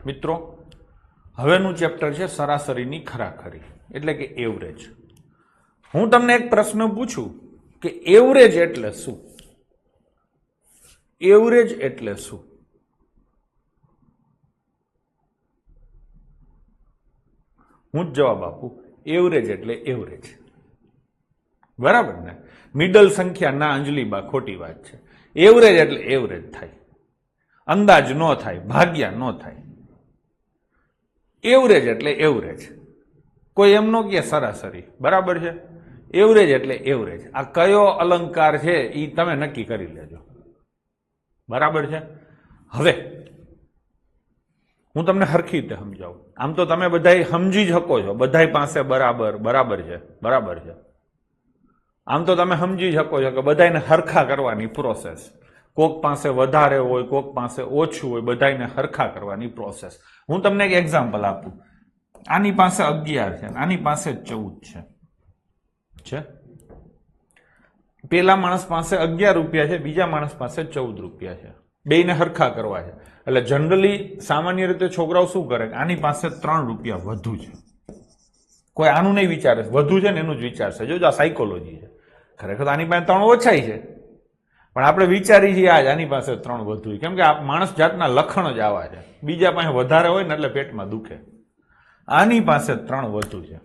મિત્રો હવેનું ચેપ્ટર છે સરાસરીની ખરાખરી એટલે કે એવરેજ. હું તમને એક પ્રશ્ન પૂછું કે એવરેજ એટલે શું? એવરેજ એટલે શું? હું જ જવાબ આપું, એવરેજ એટલે એવરેજ. બરાબર ને? મિડલ સંખ્યા ના અંજલિબા ખોટી વાત છે. એવરેજ એટલે એવરેજ થાય, અંદાજ ન થાય, ભાગ્યા ન થાય. એવરેજ એટલે એવરેજ, કોઈ એમ નો કે સરાસરી. બરાબર છે? એવરેજ એટલે એવરેજ. આ કયો અલંકાર છે એ તમે નક્કી કરી લેજો. બરાબર છે? હવે હું તમને હરખી રીતે સમજાવું. આમ તો તમે બધા સમજી શકો છો, બધા પાસે બરાબર બરાબર છે, બરાબર છે. આમ તો તમે સમજી શકો છો કે બધાને હરખા કરવાની પ્રોસેસ, કોક પાસે વધારે હોય, કોક પાસે ઓછું હોય, બધાને હરખા કરવાની પ્રોસેસ. હું તમને એક એક્ઝામ્પલ આપું. આની પાસે 11 છે, આની પાસે 14 છે. પેલા માણસ પાસે 11 રૂપિયા છે, બીજા માણસ પાસે 14 રૂપિયા છે. બેયને હરખા કરવા છે. એટલે જનરલી સામાન્ય રીતે છોકરાઓ શું કરે, આની પાસે 3 રૂપિયા વધુ છે. કોઈ આનું નહીં વિચારે, વધુ છે ને એનું જ વિચારશે. જો આ સાયકોલોજી છે. ખરેખર આની પાસે 3 ઓછાઈ છે, પણ આપણે વિચારી છીએ આની પાસે 3 વધુ, કેમ કે આ માણસ જાતના લખણ જ આવા છે. બીજા પાસે વધારે હોય ને એટલે પેટમાં દુખે. આની પાસે 3 વધુ છે.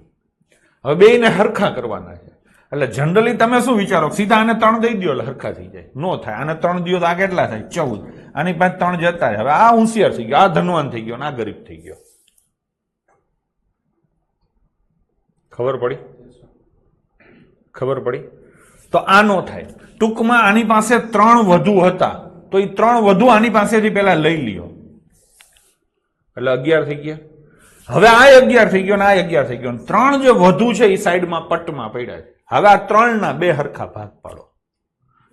હવે બેયને હરખા કરવાના છે. એટલે જનરલી તમે શું વિચારો, સીધા આને 3 દઈ દો એટલે હરખા થઈ જાય. નો થાય. આને 3 દો તો આ કેટલા થાય? 14. આની પાસે 3 જતા રહે. હવે આ હોશિયાર થઈ ગયો, આ ધનવાન થઈ ગયો, આ ગરીબ થઈ ગયો. ખબર પડી? ખબર પડી? તો આ નો થાય. ટૂંકમાં આની પાસે 3 વધુ હતા, તો એ 3 વધુ આની પાસેથી પેલા લઈ લ્યો એટલે 11 થઈ ગયા. હવે આ 11 થઈ ગયો ને આ 11 થઈ ગયો. 3 જે વધુ છે એ સાઈડમાં પટમાં પડ્યા છે. હવે આ 3 ના 2 હરખા ભાગ પાડો.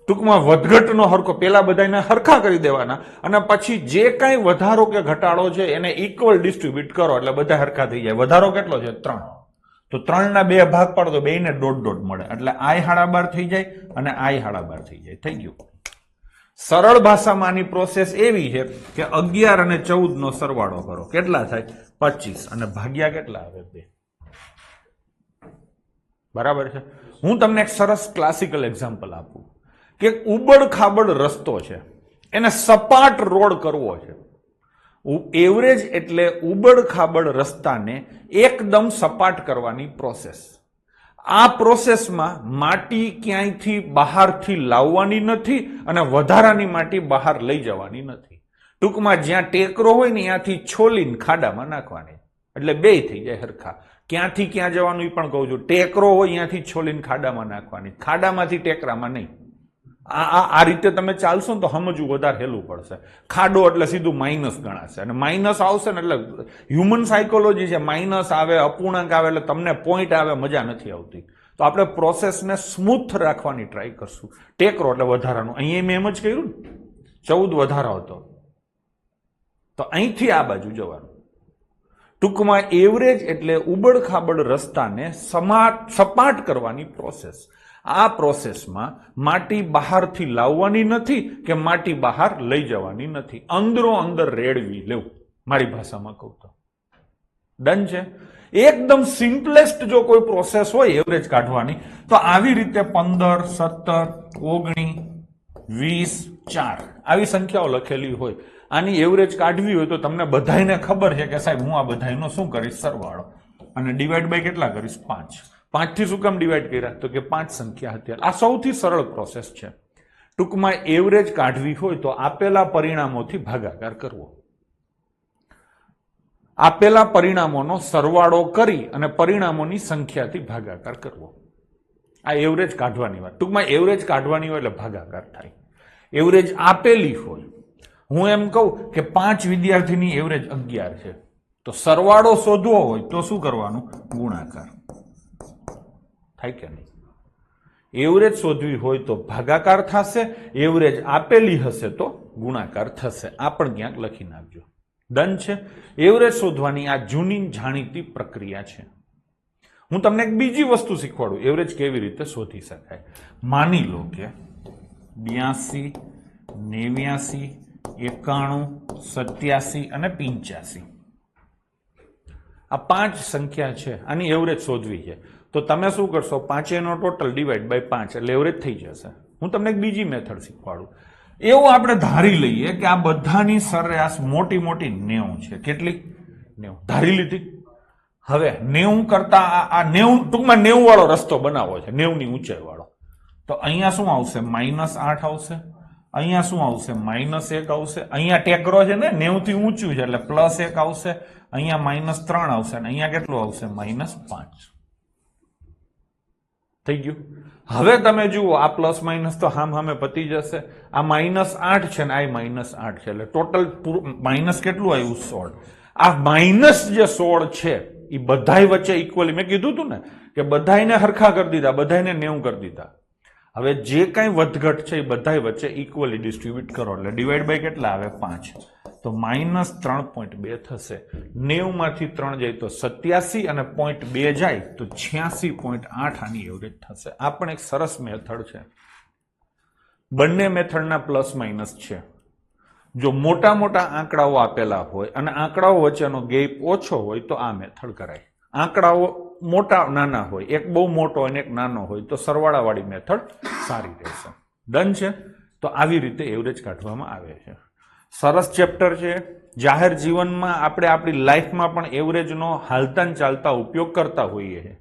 ટૂંકમાં વધઘટનો હરખો, પેલા બધાને હરખા કરી દેવાના અને પછી જે કાંઈ વધારો કે ઘટાડો છે એને ઇક્વલ ડિસ્ટ્રીબ્યુટ કરો એટલે બધા હરખા થઈ જાય. વધારો કેટલો છે? 3. તો 3 ના 2 ભાગ પાડો તો બેયને 1.5 મળે એટલે I 12 થઈ જાય અને I 12 થઈ જાય. થઈ ગયું. સરળ ભાષામાં આની પ્રોસેસ એવી છે કે 11 અને 14 નો સરવાળો કરો, કેટલા થાય? 25. અને ભાગ્યા કેટલા આવે? 2. બરાબર છે? હું તમને એક સરસ ક્લાસિકલ એક્ઝામ્પલ આપું કે ઉબડ ખાબડ રસ્તો છે, એને સપાટ રોડ કરવો છે. એવરેજ એટલે ઉબડ ખાબડ રસ્તાને એકદમ સપાટ કરવાની પ્રોસેસ. આ પ્રોસેસમાં માટી ક્યાંયથી બહારથી લાવવાની નથી અને વધારાની માટી બહાર લઈ જવાની નથી. ટૂંકમાં જ્યાં ટેકરો હોય ને ત્યાંથી છોલીને ખાડામાં નાખવાની એટલે બે થઈ જાય હરખા. ક્યાંથી ક્યાં જવાનું એ પણ કહું છું. ટેકરો હોય ત્યાંથી છોલીને ખાડામાં નાખવાની, ખાડામાંથી ટેકરામાં નહીં. આ રીતે તમે ચાલશો ને તો સમજવું વધારે હેલું પડશે. ખાડો એટલે સીધું માઇનસ ગણાશે અને માઇનસ આવશે ને એટલે હ્યુમન સાયકોલોજી છે, માઇનસ આવે, અપૂર્ણાંક આવે એટલે તમને પોઈન્ટ આવે, મજા નથી આવતી. તો આપણે પ્રોસેસને સ્મૂથ રાખવાની ટ્રાય કરશું. ટેકરો એટલે વધારાનું, અહીંયા મેં એમ જ કર્યું ને, 14 વધારો હતો તો અહીંથી આ બાજુ જવાનું. ટૂંકમાં એવરેજ એટલે ઉબડ ખાબડ રસ્તાને સપાટ કરવાની પ્રોસેસ. આ પ્રોસેસમાં માટી બહારથી લાવવાની નથી કે માટી બહાર લઈ જવાની નથી, અંદરો અંદર રેડવી લેવું, મારી ભાષામાં કહું તો. ડન છે? એકદમ સિમ્પલેસ્ટ જો કોઈ પ્રોસેસ હોય એવરેજ કાઢવાની તો આવી રીતે 15, 17, 19, 20, 4 આવી સંખ્યાઓ લખેલી હોય. આની એવરેજ કાઢવી હોય તો તમને બધાને ખબર છે કે સાહેબ હું આ બધાનો શું કરીશ? સરવાળો. અને ડિવાઈડ બાય કેટલા કરીશ? 5. 5 થી શું કામ ડિવાઈડ કર્યા? તો કે 5 સંખ્યા હતી. આ સૌથી સરળ પ્રોસેસ છે. ટૂંકમાં એવરેજ કાઢવી હોય તો આપેલા પરિણામોથી ભાગાકાર કરવો. આપેલા પરિણામોનો સરવાળો કરી અને પરિણામોની સંખ્યાથી ભાગાકાર કરવો. આ એવરેજ કાઢવાની વાત. ટૂંકમાં એવરેજ કાઢવાની હોય એટલે ભાગાકાર થાય. એવરેજ આપેલી હોય, હું એમ કહું કે 5 વિદ્યાર્થીની એવરેજ 11 છે, તો સરવાળો શોધવો હોય તો શું કરવાનું? ગુણાકાર. થાય કે નહીં? એવરેજ શોધવી હોય તો ભાગાકાર થશે, એવરેજ આપેલી હશે તો ગુણાકાર થશે. આ પણ ક્યાંક લખી નાખજો. ડન છે? એવરેજ શોધવાની આ જૂની જાણીતી પ્રક્રિયા છે. હું તમને એક બીજી વસ્તુ શીખવાડું, એવરેજ કેવી રીતે શોધી શકાય. માની લો કે 82, 89, 91, 87 અને 85 આ 5 સંખ્યા છે, આની એવરેજ શોધવી છે. તો તમે શું કરશો, 5 નો ટોટલ ડિવાઈડ બાય 5 એટલે એવરેજ થઈ જશે. હું તમને એક બીજી મેથડ શીખવાડું. એવું આપણે ધારી લઈએ કે આ બધાની સરેરાશ મોટી મોટી 90 છે. કેટલી? 90 ધારી લીધી. હવે 90 કરતા આ 90 ટૂંકમાં 90 વાળો રસ્તો બનાવવો છે, 90 ની ઊંચાઈ વાળો. તો અહીંયા શું આવશે? -8 આવશે. અહીંયા શું આવશે? -1 આવશે. અહીંયા ટેકરો છે ને 90 થી ઊંચું છે એટલે +1 આવશે. અહીંયા -3 આવશે અને અહીંયા કેટલું આવશે? -5. થઈ ગયું. હવે તમે જુઓ આ પ્લસ માઇનસ તો હામે પતી જશે. આ -8 છે ને આ -8 છે એટલે ટોટલ માઇનસ કેટલું આવ્યું? 16. આ માઇનસ જે 16 છે એ બધાય વચ્ચે ઇક્વલી, મેં કીધું હતું ને કે બધાયને હરખા કરી દીધા, બધાયને 90 કરી દીધા. હવે જે કાંઈ વધઘટ છે એ બધાય વચ્ચે ઇક્વલી ડિસ્ટ્રીબ્યુટ કરો એટલે ડિવાઈડ બાય કેટલા આવે? 5. તો -3.2 થશે. 90 માંથી 3 જાય તો 87 અને 0.2 જાય તો 86.8 આની એવરેજ થશે. આ પણ એક સરસ મેથડ છે. બંને મેથડના પ્લસ માઇનસ છે. જો મોટા મોટા આંકડાઓ આપેલા હોય અને આંકડાઓ વચ્ચેનો ગેપ ઓછો હોય તો આ મેથડ કરાય. આંકડાઓ મોટા નાના હોય, એક બહુ મોટો અને એક નાનો હોય તો સરવાળાવાળી મેથડ સારી રહેશે. ડન છે. તો આવી રીતે એવરેજ કાઢવામાં આવે છે. સરસ ચેપ્ટર છે. જાહેર જીવનમાં આપણે આપણી લાઈફમાં પણ એવરેજનો હાલતા ચાલતા ઉપયોગ કરતા હોઈએ છીએ.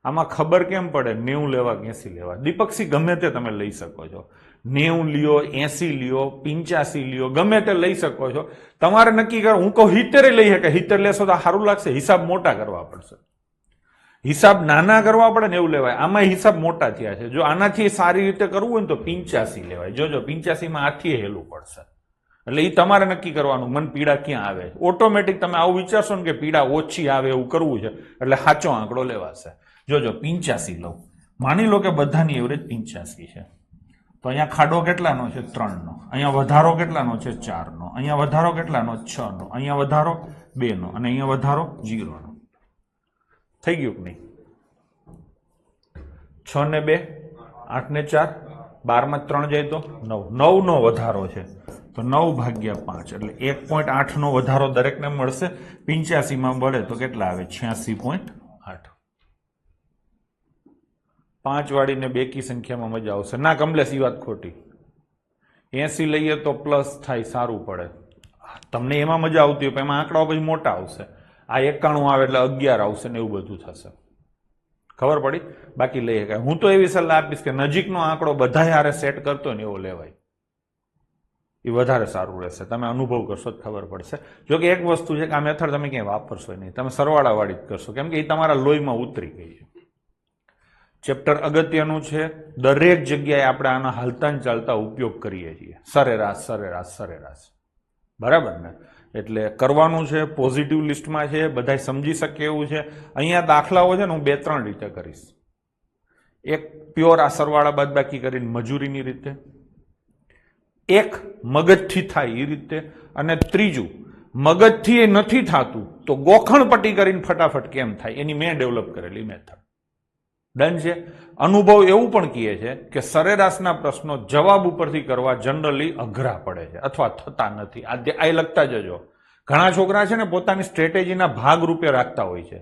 આમાં ખબર કેમ પડે 90 લેવા કે 80 લેવા? દીપકસિંહ ગમે તે તમે લઈ શકો છો. 90 લ્યો, 80 લ્યો, 85 લ્યો, ગમે તે લઈ શકો છો. તમારે નક્કી કરો. હું કહું 70 લઈ શકે, 70 લેશો તો સારું લાગશે? હિસાબ મોટા કરવા પડશે. હિસાબ નાના કરવા પડે ને એવું લેવાય. આમાં હિસાબ મોટા થયા છે. જો આનાથી સારી રીતે કરવું હોય ને તો 85 લેવાય. જોજો 85 માં આથી હેલું પડશે. એટલે એ તમારે નક્કી કરવાનું મન પીડા ક્યાં આવે. ઓટોમેટિક તમે આવું વિચારશો ને કે પીડા ઓછી આવે એવું કરવું છે એટલે સાચો આંકડો લેવાશે. જોજો 85 લઉં. માની લો કે બધાની એવરેજ 85 છે. તો અહીંયા ખાડો કેટલાનો છે? 3 નો. અહીંયા વધારો કેટલાનો છે? 4 નો. અહીંયા વધારો કેટલાનો? 6 નો. અહીંયા વધારો 2 નો અને અહીંયા વધારો 0 નો. થઈ ગયું કે નહીં? 6 ને 2 8 ને 4 12 માં 3 જાય તો 9. 9 નો વધારો છે તો 9 ભાગ્યા 5 એટલે 1.8 નો વધારો દરેકને મળશે. 85 માં મળે તો કેટલા આવે? 86.8. 5 વાળીને બેકી સંખ્યામાં મજા આવશે. ના કમલેશ, એ વાત ખોટી. 80 લઈએ તો પ્લસ થાય, સારું પડે. તમને એમાં મજા આવતી હોય, એમાં આંકડાઓ પછી મોટા આવશે. આ 91 આવે એટલે 11 આવશે ને એવું બધું થશે. ખબર પડી? બાકી લઈ શકાય. હું તો એવી સલાહ આપીશ કે નજીકનો આંકડો બધા હારે સેટ કરતો હોય ને એવો લેવાય. એ વધારે સારું રહેશે. તમે અનુભવ કરશો તો ખબર પડશે. જો કે એક વસ્તુ છે કે આ મેથડ તમે ક્યાંય વાપરશો નહીં, તમે સરવાળાવાળી જ કરશો, કેમ કે એ તમારા લોહીમાં ઉતરી ગઈ છે. ચેપ્ટર અગત્યનું છે. દરેક જગ્યાએ આપણે આનો હાલતા ચાલતા ઉપયોગ કરીએ છીએ. સરેરાશ સરેરાશ સરેરાશ. બરાબર ને? એટલે કરવાનું છે. પોઝિટિવ લિસ્ટમાં છે, બધા સમજી શકે એવું છે. અહીંયા દાખલાઓ છે ને હું 2-3 રીતે કરીશ. એક પ્યોર આ સરવાળા બાદબાકી કરીને મજૂરીની રીતે, એક મગજથી થાય એ રીતે, અને ત્રીજું મગજથી એ નથી થતું તો ગોખણ પટ્ટી કરીને ફટાફટ કેમ થાય એની મેં ડેવલપ કરેલી મેથડ. ડન છે. અનુભવ એવું પણ કહે છે કે સરેરાશના પ્રશ્નો જવાબ ઉપરથી કરવા જનરલી અઘરા પડે છે અથવા થતા નથી. આ લખતા જજો. ઘણા છોકરા છે ને પોતાની સ્ટ્રેટેજીના ભાગ રૂપે રાખતા હોય છે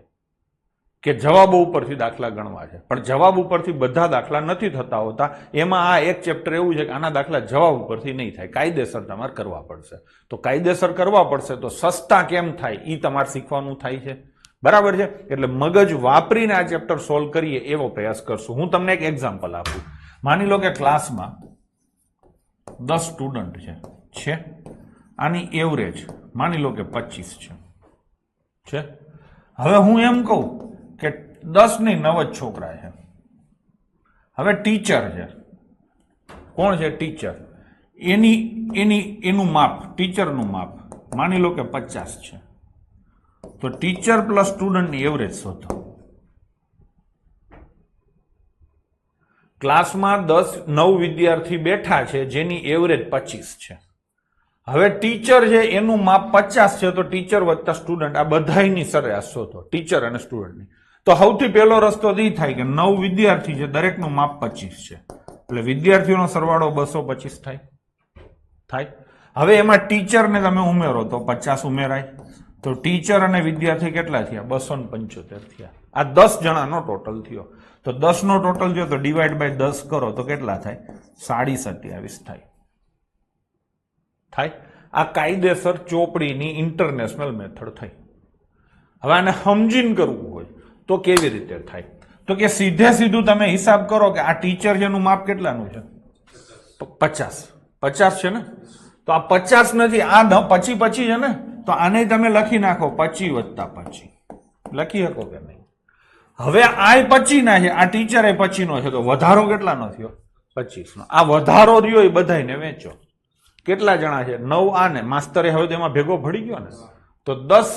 કે જવાબો ઉપરથી દાખલા ગણવા છે, પણ જવાબ ઉપરથી બધા દાખલા નથી થતા હોતા. એમાં આ એક ચેપ્ટર એવું છે કે આના દાખલા જવાબ ઉપરથી નહીં થાય, કાયદેસર તમારે કરવા પડશે. તો કાયદેસર કરવા પડશે તો સસ્તા કેમ થાય એ તમારે શીખવાનું થાય છે. બરાબર છે? એટલે મગજ વાપરીને આ ચેપ્ટર સોલ્વ કરીએ એવો પ્રયાસ કરશું. હું તમને એક એક્ઝામ્પલ આપું. માની લો કે ક્લાસમાં 10 સ્ટુડન્ટ છે. આની એવરેજ માની લો કે 25 છે. હવે હું એમ કહું કે 10 નહીં 9 જ છોકરા છે. હવે ટીચર છે. કોણ છે? ટીચર. એનું માપ, ટીચરનું માપ માની લો કે 50 છે. તો ટીચર પ્લસ સ્ટુડન્ટની એવરેજ શોધો. ક્લાસમાં 9 વિદ્યાર્થી બેઠા છે જેની એવરેજ 25 છે. હવે ટીચર છે એનું માપ 50 છે તો ટીચર વત્તા સ્ટુડન્ટ આ બધાની સરેરાશ શોધો, ટીચર અને સ્ટુડન્ટની. તો સૌથી પહેલો રસ્તો એ થાય કે 9 વિદ્યાર્થી છે, દરેકનું માપ 25 છે એટલે વિદ્યાર્થીઓનો સરવાળો 225 થાય. હવે એમાં ટીચરને તમે ઉમેરો તો 50 ઉમેરાય, તો ટીચર અને વિદ્યાર્થી કેટલા થયા? 275 થયા. આ 10 જણાનો ટોટલ થયો. તો 10 નો ટોટલ જો તો ડિવાઈડ બાય 10 કરો તો કેટલા થાય? 27.5 થાય. આ કાયદેસર ચોપડીની ઇન્ટરનેશનલ મેથડ થઈ. હવે આને સમજીને કરવું હોય તો કેવી રીતે થાય? તો કે સીધે સીધું તમે હિસાબ કરો કે આ ટીચર છે એનું માપ કેટલાનું છે? 50 છે ને? તો આ 50 નથી, આ પછી છે ને, તો આને તમે લખી નાખો 25 + 25. લખી શકો કે નહીં? હવે આ 25 ના છે, આ ટીચર એ 25 નો છે, તો વધારો કેટલાનો થયો? 25 નો. આ વધારો રહ્યો એ બધાને વેચો. કેટલા જણા છે? 9. આ ને માસ્તરે હવે તેમાં ભેગો ભળી ગયો ને, તો 10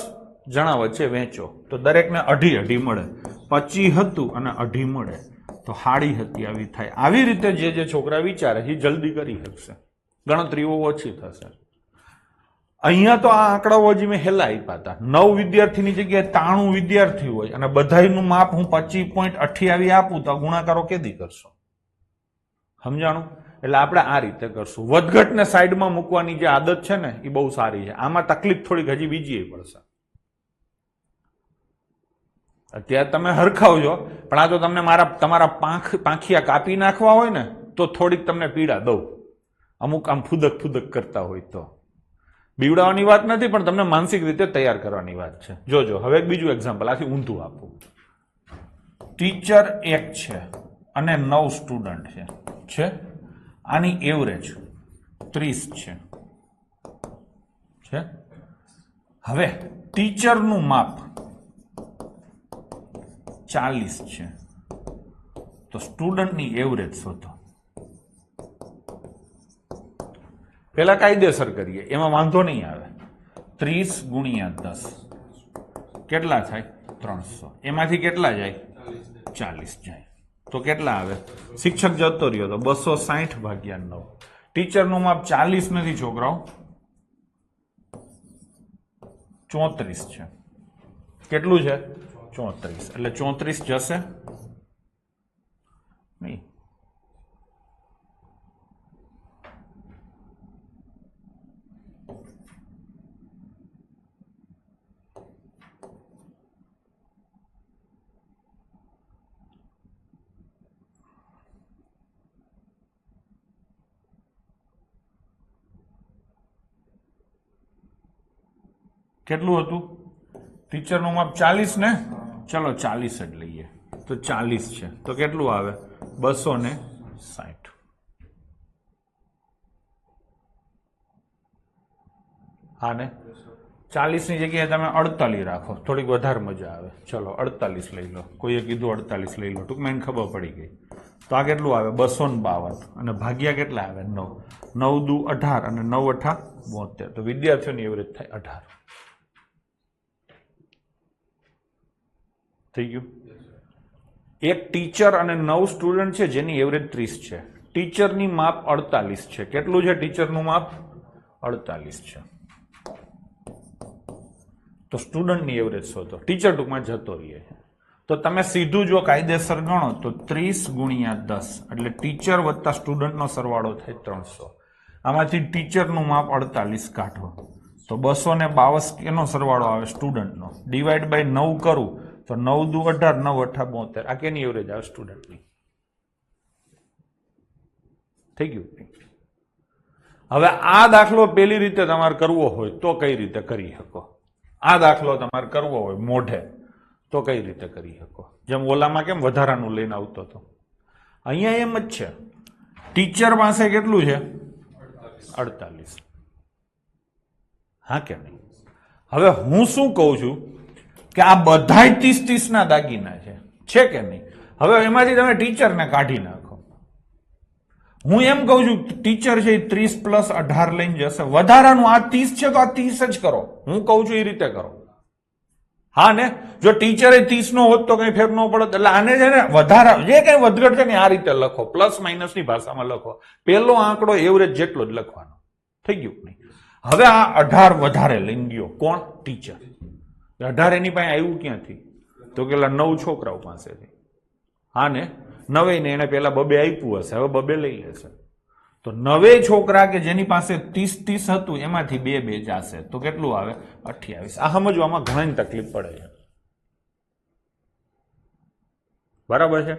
જણા વચ્ચે વેચો તો દરેકને 2.5 મળે. 25 હતું અને 2.5 મળે તો 27.5 થાય. આવી રીતે જે છોકરા વિચારે એ જલ્દી કરી શકશે, ગણતરીઓ ઓછી થશે. અહીંયા તો આ આંકડાઓ હજી મેં હેલા આપ્યા હતા. 9 વિદ્યાર્થીની જગ્યાએ 93 વિદ્યાર્થી હોય અને બધાનું માપ હું 25.28 આપું તો ગુણાકારો કેદી કરશો? સમજાણું? એટલે આપણે આ રીતે કરશું. વધઘટને સાઈડમાં મૂકવાની જે આદત છે ને એ બહુ સારી છે. આમાં તકલીફ થોડીક હજી બીજી પડશે. અત્યારે તમે હરખાવજો, પણ આ તો તમને તમારા પાંખિયા કાપી નાખવા હોય ને તો થોડીક તમને પીડા દઉં. અમુક આમ ફૂદક કરતા હોય તો બીવડાવવાની વાત નથી, પણ તમને માનસિક રીતે તૈયાર કરવાની વાત છે. જોજો હવે એક બીજું એક્ઝામ્પલ આથી ઊંધું આપું. ટીચર 1 છે અને 9 સ્ટુડન્ટ છે. આની એવરેજ 30 છે. હવે ટીચરનું માપ 40 છે, તો સ્ટુડન્ટની એવરેજ શોધો. પેલા કાયદેસર કરીએ, એમાં વાંધો નહીં આવે. 30 × 10 કેટલા થાય? 300. એમાંથી કેટલા જાય? 40 જાય. તો કેટલા આવે? શિક્ષક જતો રહ્યો તો 260/9. ટીચરનું માપ 40 નથી છોકરાઓ, 34 છે. કેટલું છે? 34. એટલે 34 જશે નહીં. કેટલું હતું? ટીચરનું માપ 40 ને, ચલો 40 જ લઈએ તો 40 છે, તો કેટલું આવે? 260. હા ને, 40 ની જગ્યાએ તમે 48 રાખો, થોડીક વધારે મજા આવે. ચલો 48 લઈ લો. કોઈએ કીધું 48 લઈ લો, ટૂંકમાં એને ખબર પડી ગઈ. તો આ કેટલું આવે? 252 અને ભાગ્યા કેટલા આવે? 9. 9 દુ 18 અને 9 8 72. તો વિદ્યાર્થીઓની એવરેજ થાય 18. થઈ ગયું? એક ટીચર અને 9 સ્ટુડન્ટ છે જેની એવરેજ 30 છે. ટીચરની માપ 48 છે. કેટલું છે ટીચરનું માપ? 48 છે. તો સ્ટુડન્ટની એવરેજ શોધો. ટીચર ટૂંકમાં જતો રહીએ. તો તમે સીધું જો કાયદેસર ગણો તો 30 × 10 એટલે ટીચર વત્તા સ્ટુડન્ટનો સરવાળો થાય 300. આમાંથી ટીચરનું માપ 48 કાઢો તો 252 એનો સરવાળો આવે સ્ટુડન્ટનો. ડિવાઈડ બાય 9 કરું તો 9 દુ 18, 9 8 72. આ કેની એવરેજ આવે? સ્ટુડન્ટની. થઈ ગયું? હવે આ દાખલો પેલી રીતે તમારે કરવો હોય તો કઈ રીતે કરી શકો? આ દાખલો તમારે કરવો હોય મોઢે તો કઈ રીતે કરી શકો? જેમ ઓલામાં કેમ વધારાનું લઈને આવતો હતો, અહીંયા એમ જ છે. ટીચર પાસે કેટલું છે? 48. હા કે નહીં? હવે હું શું કહું છું કે આ બધાય 30 ના દાગીના છે કે નહીં? હવે એમાંથી તમે ટીચરને કાઢી નાખો. હું એમ કહું છું ટીચર છે 30 + 18 લઈને જશે. વધારાનું આ 30 છે તો આ 30 જ કરો. હું કહું છું એ રીતે કરો. હા ને, જો ટીચરે 30 નો હોત તો કઈ ફેર ન પડત. એટલે આને છે ને વધારા જે કઈ વધઘટ છે ને આ રીતે લખો, પ્લસ માઇનસ ની ભાષામાં લખો. પેલો આંકડો એવરેજ જેટલો જ લખવાનો. થઈ ગયું નહીં? હવે આ 18 વધારે લઈને ગયો કોણ? ટીચર. 18 એની પાસે આવ્યું ક્યાંથી? તો પેલા 9 છોકરાઓ પાસેથી. હા ને, 9 ને એને પેલા 2 આપ્યું હશે, હવે 2 લઈ લેશે. તો 9 છોકરા કે જેની પાસે 30 હતું એમાંથી 2 જશે તો કેટલું આવે 28. આ સમજવામાં ઘણી તકલીફ પડે છે, બરાબર છે?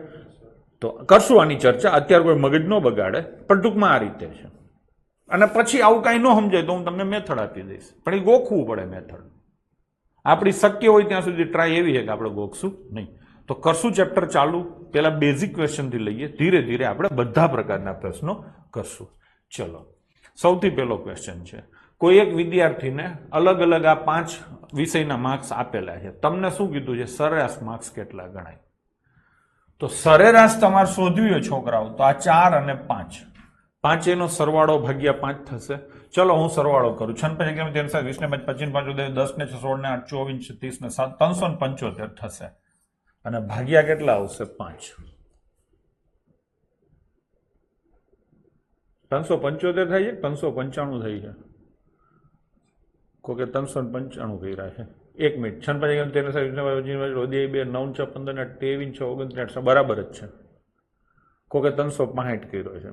તો કરશું આની ચર્ચા, અત્યારે કોઈ મગજ ન બગાડે, પણ ટૂંકમાં આ રીતે છે. અને પછી આવું કાંઈ ન સમજાય તો હું તમને મેથડ આપી દઈશ, પણ એ ગોખવું પડે મેથડ. આપણી શક્ય હોય ત્યાં સુધી ટ્રાય એવી છે કે આપણે ગોખશું નહીં. તો કરશું ચેપ્ટર ચાલુ, પેલા બેઝિક ક્વેશ્ચનથી લઈએ, ધીરે ધીરે આપણે બધા પ્રકારના પ્રશ્નો કરશું. ચલો, સૌથી પહેલો ક્વેશ્ચન છે, કોઈ એક વિદ્યાર્થીને અલગ અલગ આ 5 વિષયના માર્ક્સ આપેલા છે. તમને શું કીધું છે? સરેરાશ માર્ક્સ કેટલા ગણાય? તો સરેરાશ તમારે શોધવી હોય છોકરાઓ તો આ 4 અને 5, 5 એનો સરવાળો ભાગ્યા 5 થશે. ચલો હું સરવાળો કરું. 56 20 ને 25 10 ને 16 ને 8 24 30 ને 7 375 થશે. અને ભાગ્યા કેટલા આવશે? 5. 375 થાય છે, 395 થઈ છે. કોઈ 395 કર્યા છે. 1 મિનિટ. 56 બરાબર જ છે. કોઈ 365 કર્યો છે.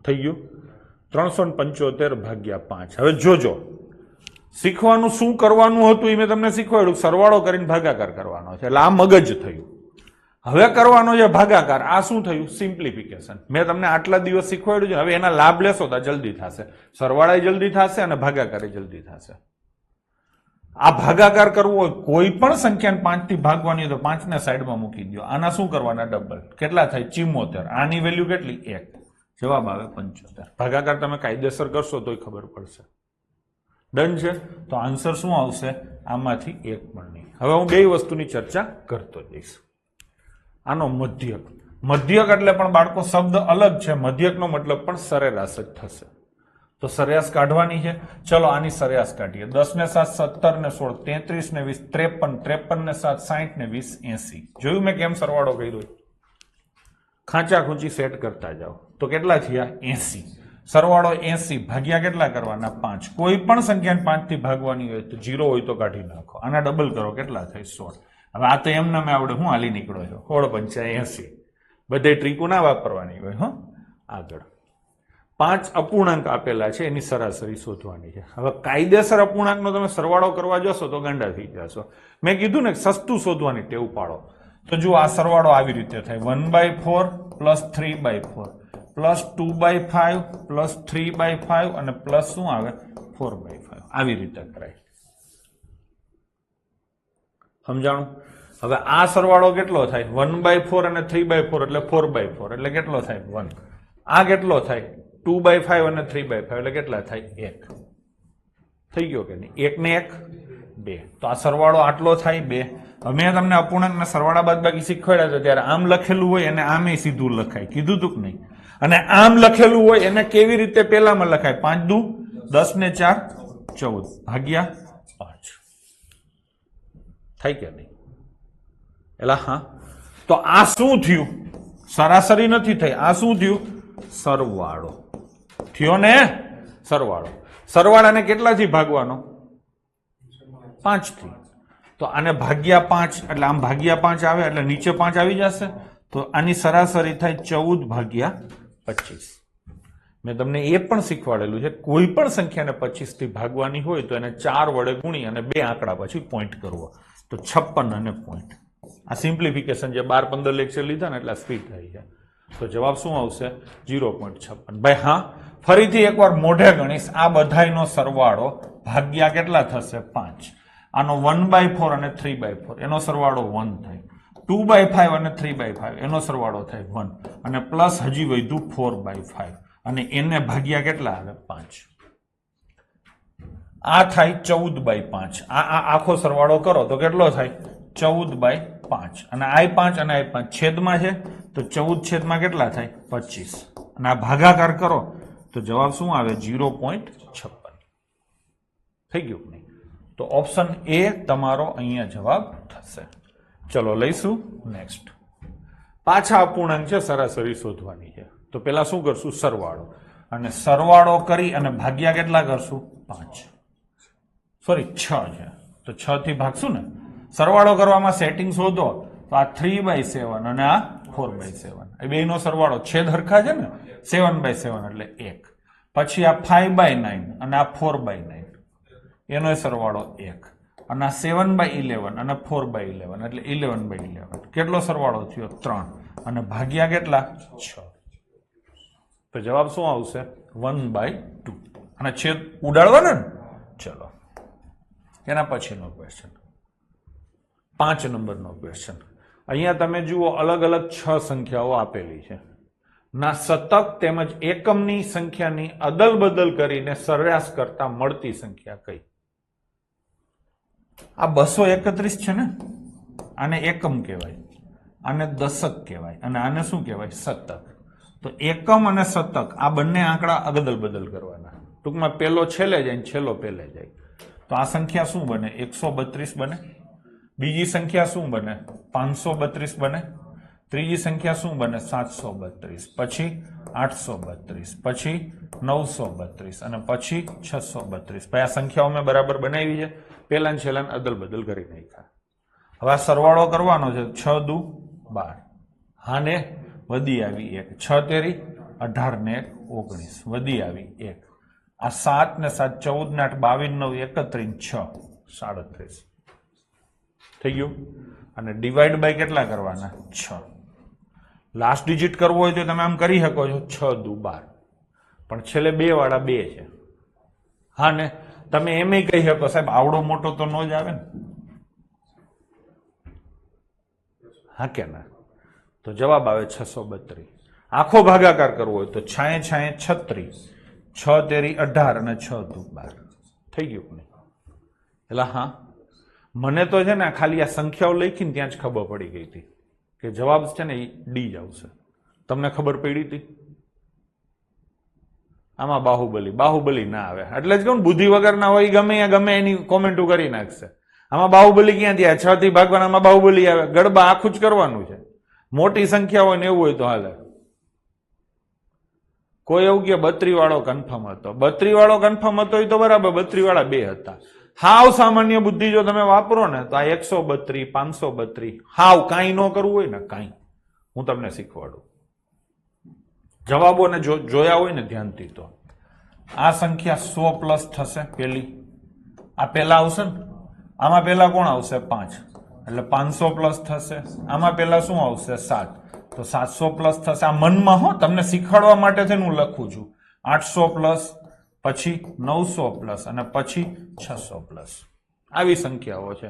થઈ ગયું? 375 ભાગ્યા 5. હવે જોજો, શીખવાનું શું કરવાનું હતું એ મેં તમને શીખવાડ્યું. સરવાળો કરીને ભાગાકાર કરવાનો છે, એટલે આ મગજ થયું. હવે કરવાનો છે ભાગાકાર. આ શું થયું? સિમ્પ્લિફિકેશન. મેં તમને આટલા દિવસ શીખવાડ્યું છે, હવે એના લાભ લેશો તો જલ્દી થશે. સરવાળા જલ્દી થશે અને ભાગાકાર જલ્દી થશે. આ ભાગાકાર કરવો હોય, કોઈ પણ સંખ્યાને 5 થી ભાગવાની હોય તો 5 ને સાઈડમાં મૂકી દો. આના શું કરવાના? ડબલ. કેટલા થાય? 74. આની વેલ્યુ કેટલી? 1. જવાબ આવે 75. ભાગાકાર તમે કાયદેસર કરશો તોય ખબર પડશે. ડન છે? તો આન્સર શું આવશે? આમાંથી 1 પણ નહીં. હવે હું 2 વસ્તુની ચર્ચા કરતો જઈશ. આનો મધ્યક. મધ્યક એટલે પણ બાળકો શબ્દ અલગ છે. મધ્યકનો મતલબ પણ સરેરાશ જ થશે. તો સરેરાશ કાઢવાની છે. ચલો આની સરેરાશ કાઢીએ. 10 ને 7 17 ને 16 33 ને 20 53 53 ને 7 60 ને 20 80. જોયું મેં કેમ સરવાળો કર્યો? ખાંચા ખૂંચી સેટ કરતા જાઓ. તો કેટલા થયા? 80. સરવાળો 80 ભાગ્યા કેટલા કરવાના? 5. કોઈ પણ સંખ્યાને 5 થી ભાગવાની હોય તો 0 હોય તો કાઢી નાખો. આના ડબલ કરો, કેટલા થાય? 16. હવે આ તો એમને મેં આવડે, હું હાલી નીકળો છો. 16 × 80. બધે ટ્રીકો ના વાપરવાની હોય. હો, આગળ 5 અપૂર્ણાંક આપેલા છે, એની સરાસરી શોધવાની છે. હવે કાયદેસર અપૂર્ણાંકનો તમે સરવાળો કરવા જશો તો ગાંડા થઈ જશો. મેં કીધું ને સસ્તું શોધવાની ટેવ પાડો. તો જો આ સરવાળો આવી રીતે થાય: 1/4 + 3/4 + 2/5 + 3/5 અને પ્લસ શું આવે? 4/5. આવી રીતે કરાય. સમજાણું? હવે આ સરવાળો કેટલો થાય? 1/4 અને 3/4 એટલે 4/4 એટલે કેટલો થાય? 1. આ કેટલો થાય? 2/5 અને 3/5 એટલે કેટલા થાય? 1. થઈ ગયો કે નહીં? 1 ને 1 2. તો આ સરવાળો આટલો થાય 2. હવે મેં તમને અપૂર્ણાંકના સરવાળા બાદબાકી શીખવાડ્યા હતા ત્યારે આમ લખેલું હોય એને આમે સીધું લખાય. કીધું તું કે નહીં? અને આમ લખેલું હોય એને કેવી રીતે પેલામાં લખાય? 5 દુ 10 ને 4 14 ભાગ્યા 5. થાય કે નહીં? એલા હા. તો આ શું થયું? સરાસરી નથી થઈ. આ શું થયું? સરવાળો થયો ને? સરવાળો. સરવાળાને કેટલાથી ભાગવાનો? 5 થી. તો આને ભાગ્યા 5 એટલે આમ ભાગ્યા 5 આવે એટલે નીચે 5 આવી જશે. તો આની સરાસરી થાય 14 ભાગ્યા 25. મેં તમને એ પણ શીખવાડેલું છે, કોઈ પણ સંખ્યાને 25 થી ભાગવાની હોય તો એને 4 વડે ગુણી અને 2 આંકડા પછી પોઈન્ટ કરવો. તો 56 અને પોઈન્ટ. આ સિમ્પ્લિફિકેશન જે 12-15 લેક્ચર લીધા ને એટલે સ્પીડ થઈ છે. તો જવાબ શું આવશે? 0.56. ભાઈ હા, ફરીથી એકવાર મોઢે ગણીશ. આ બધાયનો સરવાળો ભાગ્યા કેટલા થશે? 5. આનો 1/4 અને 3/4 એનો સરવાળો 1 થાય. 2/5 અને 3/5 એનો સરવાળો થાય 1 અને પ્લસ હજી વધ્યું 4/5 અને એને ભાગ્યા કેટલા આવે? 5. આ થાય 14/5. આ આખો સરવાળો કરો તો કેટલો થાય? 14/5 અને I5 અને I5 છેદમાં છે તો 14 છેદમાં કેટલા થાય? 25 અને આ ભાગાકાર કરો તો જવાબ શું આવે? 0.56. થઈ ગયું નહીં? તો ઓપ્શન એ તમારો અહીંયા જવાબ થશે. ચલો લઈશું નેક્સ્ટ. પાછા અપૂર્ણાંક છે, સરાસરી શોધવાની છે. તો પેલા શું કરશું? સરવાળો. અને સરવાળો કરી અને ભાગ્યા કેટલા કરશું? 5. સોરી 6 છે તો 6 થી ભાગશું ને. સરવાળો કરવામાં સેટિંગ શોધો તો આ 3/7 અને આ 4/7 બેનો સરવાળો છેદ હરખા છે ને 7/7 એટલે 1. પછી આ 5/9 અને આ 4/9 એનો સરવાળો 1 અને આ 7/11 અને 4/11 એટલે 11/11 કેટલો સરવાળો થયો 3 અને ભાગ્યા કેટલા 6. તો જવાબ શું આવશે 1/2 અને છેદ ઉડાડવાના ને. ચલો એના પછીનો ક્વેશ્ચન 5 નંબરનો ક્વેશ્ચન. અહીંયા તમે જુઓ અલગ અલગ 6 સંખ્યાઓ આપેલી છે ના શતક તેમજ એકમની સંખ્યાની અદલ બદલ કરીને સરેરાશ કરતા મળતી સંખ્યા કઈ. આ 231 છે ને, આને એકમ કહેવાય, આને દશક કહેવાય અને આને શું કહેવાય શતક. તો એકમ અને શતક આ બંને આંકડા અદલ બદલ કરવાના. ટૂંકમાં પેલો છેલ્લે જાય ને છેલ્લો પહેલે જાય. તો આ સંખ્યા શું બને 132 બને. બીજી સંખ્યા શું બને 532 બને. ત્રીજી સંખ્યા શું બને 732, પછી 832, પછી 932 અને પછી 632. ભાઈ આ સંખ્યાઓ મેં બરાબર બનાવી છે. પેલા છેલ્લા અદલ બદલ કરી નાખ્યા. હવે આ સરવાળો કરવાનો છે 6 દુ 12. હાને વધી આવી 1, 6 તેરી 18 ને 19 વધી આવી 1. આ 7 ને 7 14 ને 8 22 9 31 6 37 થઈ ગયું. અને ડિવાઈડ બાય કેટલા કરવાના 6. લાસ્ટ ડિજિટ કરવો હોય તો તમે આમ કરી શકો છો 6 દુ 12, પણ છેલ્લે 2 વાળા 2 છે. હા ને તમે એમ કહી શકો સાહેબ આવડો મોટો તો ન જ આવે ને. હા કે ના. તો જવાબ આવે 632. આખો ભાગાકાર કરવો હોય તો 6 6 36, 6 તેરી 18 અને 6 દુ 12 થઈ ગયું ને. એટલે હા મને તો છે ને ખાલી આ સંખ્યાઓ લખીને ત્યાં જ ખબર પડી ગઈ હતી કે જવાબ છે ને એ ડી જ આવશે. તમને ખબર પડી હતી? આમાં બાહુબલી ના આવે એટલે જ કહું બુદ્ધિ વગર ના હોય ગમે એની કોમેન્ટો કરી નાખશે. આમાં બાહુબલી ક્યાંથી આવે? 6 થી ભાગવાનામાં બાહુબલી આવે? ગડબા આખું જ કરવાનું છે. મોટી સંખ્યા હોય ને એવું હોય તો હાલે. કોઈ એવું કે 32 વાળો કન્ફર્મ હતો. 32 વાળો કન્ફર્મ હતો એ તો બરાબર, 32 વાળા 2 હતા. હાવ સામાન્ય બુદ્ધિ જો તમે વાપરો ને તો આ 132 532 હાવ કાંઈ ન કરવું હોય ને કાંઈ હું તમને શીખવાડું. જવાબોને જોયા હોય ને ધ્યાનથી તો આ સંખ્યા 100 પ્લસ થશે. પેલી આ પેલા આવશે ને, આમાં પેલા કોણ આવશે 5 એટલે 500 પ્લસ થશે. આમાં પેલા શું આવશે 7 તો 700 પ્લસ થશે. આ મનમાં હો તમને શીખવાડવા માટે છે હું લખું છું. 800 પ્લસ, પછી 900 પ્લસ અને પછી 600 પ્લસ. આવી સંખ્યાઓ છે.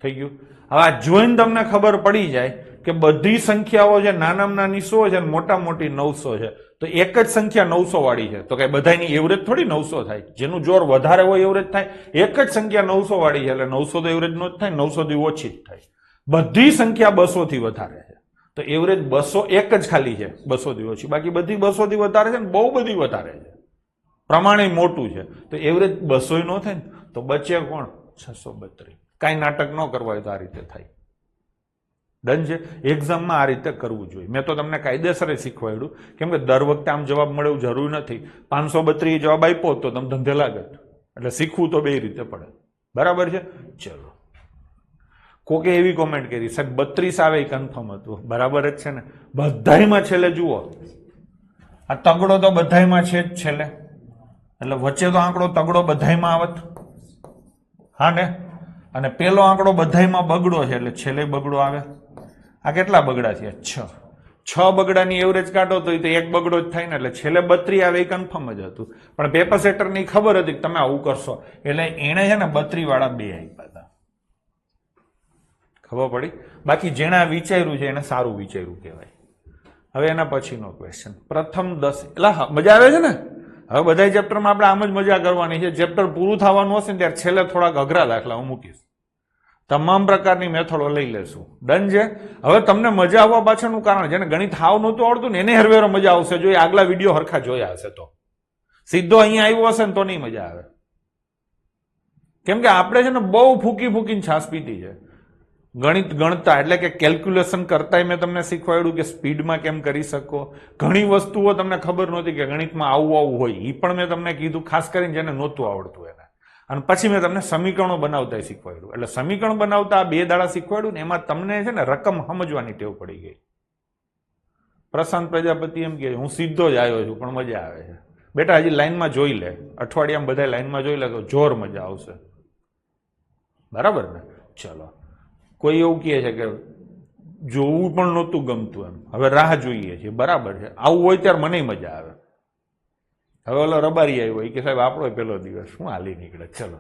થઈ ગયું. હવે આ જોઈને તમને ખબર પડી જાય કે બધી સંખ્યાઓ છે નાનામાં નાની 100 છે અને મોટા મોટી 900 છે. તો એક જ સંખ્યા 900 વાળી છે તો કઈ બધાની એવરેજ થોડી 900 થાય. જેનું જોર વધારે હોય એવરેજ થાય. એક જ સંખ્યા 900 વાળી છે એટલે 900 તો એવરેજ નો જ થાય, 900 થી ઓછી જ થાય. બધી સંખ્યા 200 થી વધારે છે તો એવરેજ 200 એક જ ખાલી છે 200 થી ઓછી. બાકી બધી 200 થી વધારે છે ને બહુ બધી વધારે છે, પ્રમાણે મોટું છે તો એવરેજ 200 નો થાય ને તો બચે કોણ 632. કાંઈ નાટક ન કરવા હોય તો આ રીતે થાય. ડન છે. એક્ઝામમાં આ રીતે કરવું જોઈએ. મેં તો તમને કાયદેસર શીખવાડ્યું કેમ કે દર વખતે આમ જવાબ મળે એવું જરૂર નથી. 532 જવાબ આપ્યો તો તમે ધંધે લાગત. એટલે શીખવું તો બે રીતે પડે. બરાબર છે. ચલો, કોકે એવી કોમેન્ટ કરી સાહેબ 32 આવે એ કન્ફર્મ હતું. બરાબર જ છે ને. બધાયમાં છેલ્લે જુઓ આ તગડો તો બધાયમાં છે જ છેલ્લે, એટલે વચ્ચે તો આંકડો તગડો બધાયમાં આવત. હા ને. અને પેલો આંકડો બધાયમાં બગડો છે એટલે છેલ્લે બગડો આવે. આ કેટલા બગડા છે? 6 બગડાની એવરેજ કાઢો તો એક બગડો જ થાય ને એટલે છેલ્લે 32 આવે એ કન્ફર્મ જ હતું. પણ પેપર સેટરની ખબર હતી કે તમે આવું કરશો એટલે એને છે ને 32 વાળા 2 આપ્યા હતા. ખબર પડી? બાકી જેણે વિચાર્યું છે એને સારું વિચાર્યું કહેવાય. હવે એના પછીનો ક્વેશ્ચન પ્રથમ 10 એટલે મજા આવે છે ને. હવે બધા ચેપ્ટરમાં આપણે આમ જ મજા કરવાની છે. ચેપ્ટર પૂરું થવાનું હશે ને ત્યારે છેલ્લે થોડાક અઘરા દાખલા હું મૂકીશ. તમામ પ્રકારની મેથડો લઈ લેશું. ડન છે. હવે તમને મજા આવવા પાછળનું કારણ જેને ગણિત હાવ નહોતું આવડતું ને એને હરવેરો મજા આવશે જો એ આગલા વિડીયો હરખા જોયા હશે. તો સીધો અહીંયા આવ્યો હશે ને તો નહીં મજા આવે. કેમ કે આપણે છે ને બહુ ફૂકીને છાસ પીધી છે. ગણિત ગણતા એટલે કે કેલ્ક્યુલેશન કરતાય મેં તમને શીખવાડ્યું કે સ્પીડમાં કેમ કરી શકો. ઘણી વસ્તુઓ તમને ખબર નહોતી કે ગણિતમાં આવું હોય એ પણ મેં તમને કીધું, ખાસ કરીને જેને નહોતું આવડતું એને. અને પછી મેં તમને સમીકરણો બનાવતા શીખવાડ્યું. એટલે સમીકરણ બનાવતા આ 2 દાડા શીખવાડ્યું ને એમાં તમને છે ને રકમ સમજવાની ટેવ પડી ગઈ. પ્રશાંત પ્રજાપતિ એમ કે હું સીધો જ આવ્યો છું પણ મજા આવે છે. બેટા હજી લાઈનમાં જોઈ લે, અઠવાડિયામાં બધા લાઈનમાં જોઈ લે તો જોર મજા આવશે. બરાબર ને? ચલો, કોઈ એવું કહે છે કે જોવું પણ નહોતું ગમતું, એમ હવે રાહ જોઈએ છે. બરાબર છે, આવું હોય ત્યારે મને મજા આવે. હવે ઓલો રબારી આવ્યો એ કે સાહેબ આપણો પેલો દિવસ શું હાલી નીકળે. ચલો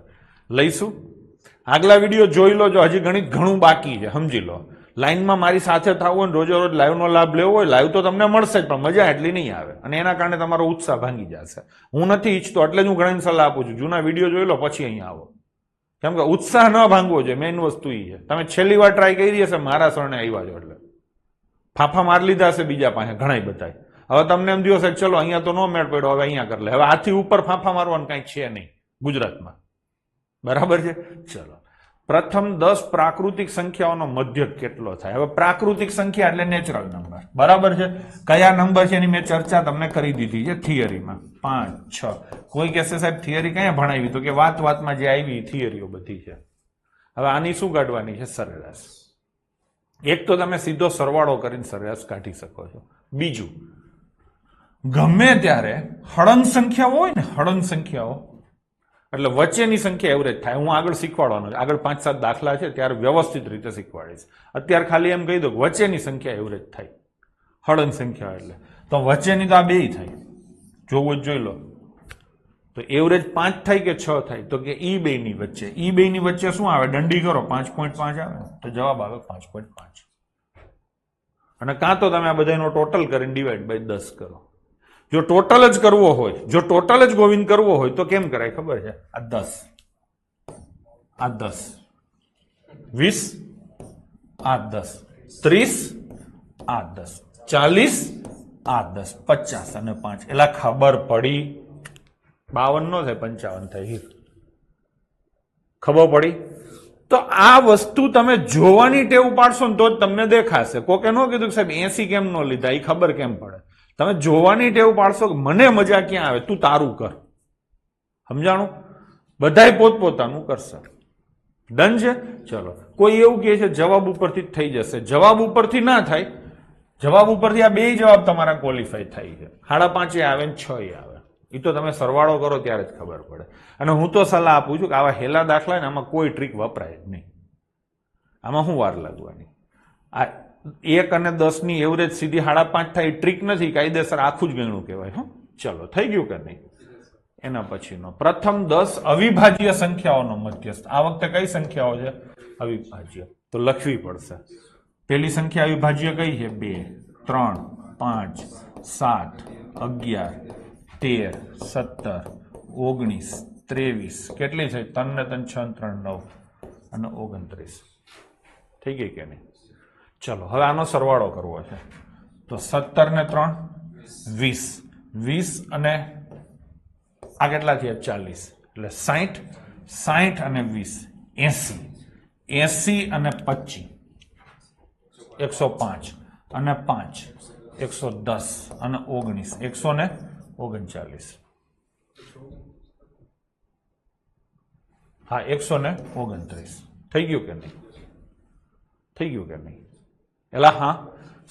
લઈશું. આગલા વિડીયો જોઈ લો, જો હજી ગણિત ઘણું બાકી છે સમજી લો. લાઈનમાં મારી સાથે થવું હોય, રોજે રોજ લાઈવનો લાભ લેવો હોય, લાઈવ તો તમને મળશે જ પણ મજા એટલી નહીં આવે અને એના કારણે તમારો ઉત્સાહ ભાંગી જશે. હું નથી ઈચ્છતો એટલે જ હું ઘણી સલાહ આપું છું, જૂના વિડીયો જોઈ લો પછી અહીંયા આવો, કેમ કે ઉત્સાહ ન ભાંગવો જોઈએ. મેઇન વસ્તુ એ છે. તમે છેલ્લી વાર ટ્રાય કરી હશે મારા શરણે આવ્યા છો એટલે ફાફા મારી લીધા હશે બીજા પાસે ઘણા બધા. હવે તમને એમ થયો છે ચલો અહીંયા તો ન મેળ પડ્યો, હવે અહીંયા કરી લે. હવે આથી ઉપર ફાફા મારવાનું કાંઈ છે નહીં ગુજરાતમાં. બરાબર છે? ચલો, પ્રથમ 10 પ્રાકૃતિક સંખ્યાઓનો મધ્યક કેટલો થાય? હવે પ્રાકૃતિક સંખ્યા એટલે નેચરલ નંબર. બરાબર છે? કયા નંબર છે એની મેં ચર્ચા તમને કરી દીધી છે થિયરીમાં. 5, 6. કોઈ કહેશે સાહેબ થિયરી ક્યાં ભણાવી? તો કે વાતમાં જે આવી થિયરીઓ બધી છે. હવે આની શું કાઢવાની છે? સરેરાશ. એક તો તમે સીધો સરવાળો કરીને સરેરાશ કાઢી શકો છો. બીજું, ગમે ત્યારે હળંગ સંખ્યાઓ હોય ને, હળંગ સંખ્યાઓ એટલે વચ્ચેની સંખ્યા એવરેજ થાય. હું આગળ શીખવાડવાનો છે, આગળ 5-7 દાખલા છે ત્યારે વ્યવસ્થિત રીતે શીખવાડીશ. અત્યારે ખાલી એમ કહી દો કે વચ્ચેની સંખ્યા એવરેજ થાય. હળંગ સંખ્યા એટલે તો વચ્ચેની તો આ બે થાય. જોવું જ જોઈ લો. તો એવરેજ 5 થાય કે 6 થાય? તો કે ઈ બે ની વચ્ચે. ઈ બે ની વચ્ચે શું આવે? દંડી કરો, 5.5 આવે તો જવાબ આવે 5.5. અને કાં તો તમે આ બધાનો ટોટલ કરીને ડિવાઈડ બાય 10 કરો. જો ટોટલ જ કરવો હોય, જો ટોટલ જ ગોવિંદ કરવો હોય તો કેમ કરાય ખબર છે? આ 10, આ 10, 20, આ 10, 30, આ 10, 40, આ 10, 50 અને 5. એટલે ખબર પડી? 52 નો થાય, 55 થાય. ખબર પડી? તો આ વસ્તુ તમે જોવાની ટેવ પાડશો ને તો જ તમને દેખાશે. કોકે ન કીધું કે સાહેબ 80 કેમ ન લીધા, એ ખબર કેમ પડે? તમે જોવાની ટેવ પાડશો કે મને મજા ક્યાં આવે, તું તારું કર. સમજાણું? બધાય પોતપોતાનું કરશે. ડન છે? ચલો, કોઈ એવું કહે છે જવાબ ઉપરથી જ થઈ જશે. જવાબ ઉપરથી ના થાય. જવાબ ઉપરથી આ બે જવાબ તમારા ક્વોલિફાય થાય છે. 5.5 આવે ને 6 આવે. એ તો તમે સરવાળો કરો ત્યારે જ ખબર પડે. અને હું તો સલાહ આપું છું કે આવા હેલા દાખલા ને આમાં કોઈ ટ્રીક વપરાય જ નહીં. આમાં શું વાર લાગવાની? આ 1 અને 10 ની એવરેજ સીધી 5.5 થાય, ટ્રીક નથી, કાયદેસર આખું જ ગણું કહેવાય. ચલો, થઈ ગયું કે નહીં? એના પછીનો પ્રથમ 10 અવિભાજ્ય સંખ્યાઓનો મધ્યસ્થ. આ વખતે કઈ સંખ્યાઓ છે? અવિભાજ્ય. તો લખવી પડશે. પેલી સંખ્યા અવિભાજ્ય કઈ છે? 2, 3, 5, 7, 11, 13, 17, 19, 23. કેટલી છે? 3 ને 3, 6, 3, 9 અને 29. થઈ ગઈ કે નહીં? ચલો, હવે આનો સરવાળો કરવો છે. તો 17 ને 3, 20. 20 અને આ કેટલા થયા? 40. એટલે 60. 60 અને 20, 80. 80 અને 25, 105 અને 5, 110 અને 19, 139. હા, 129. થઈ ગયું કે નહીં? થઈ ગયું કે નહીં? એટલે હા,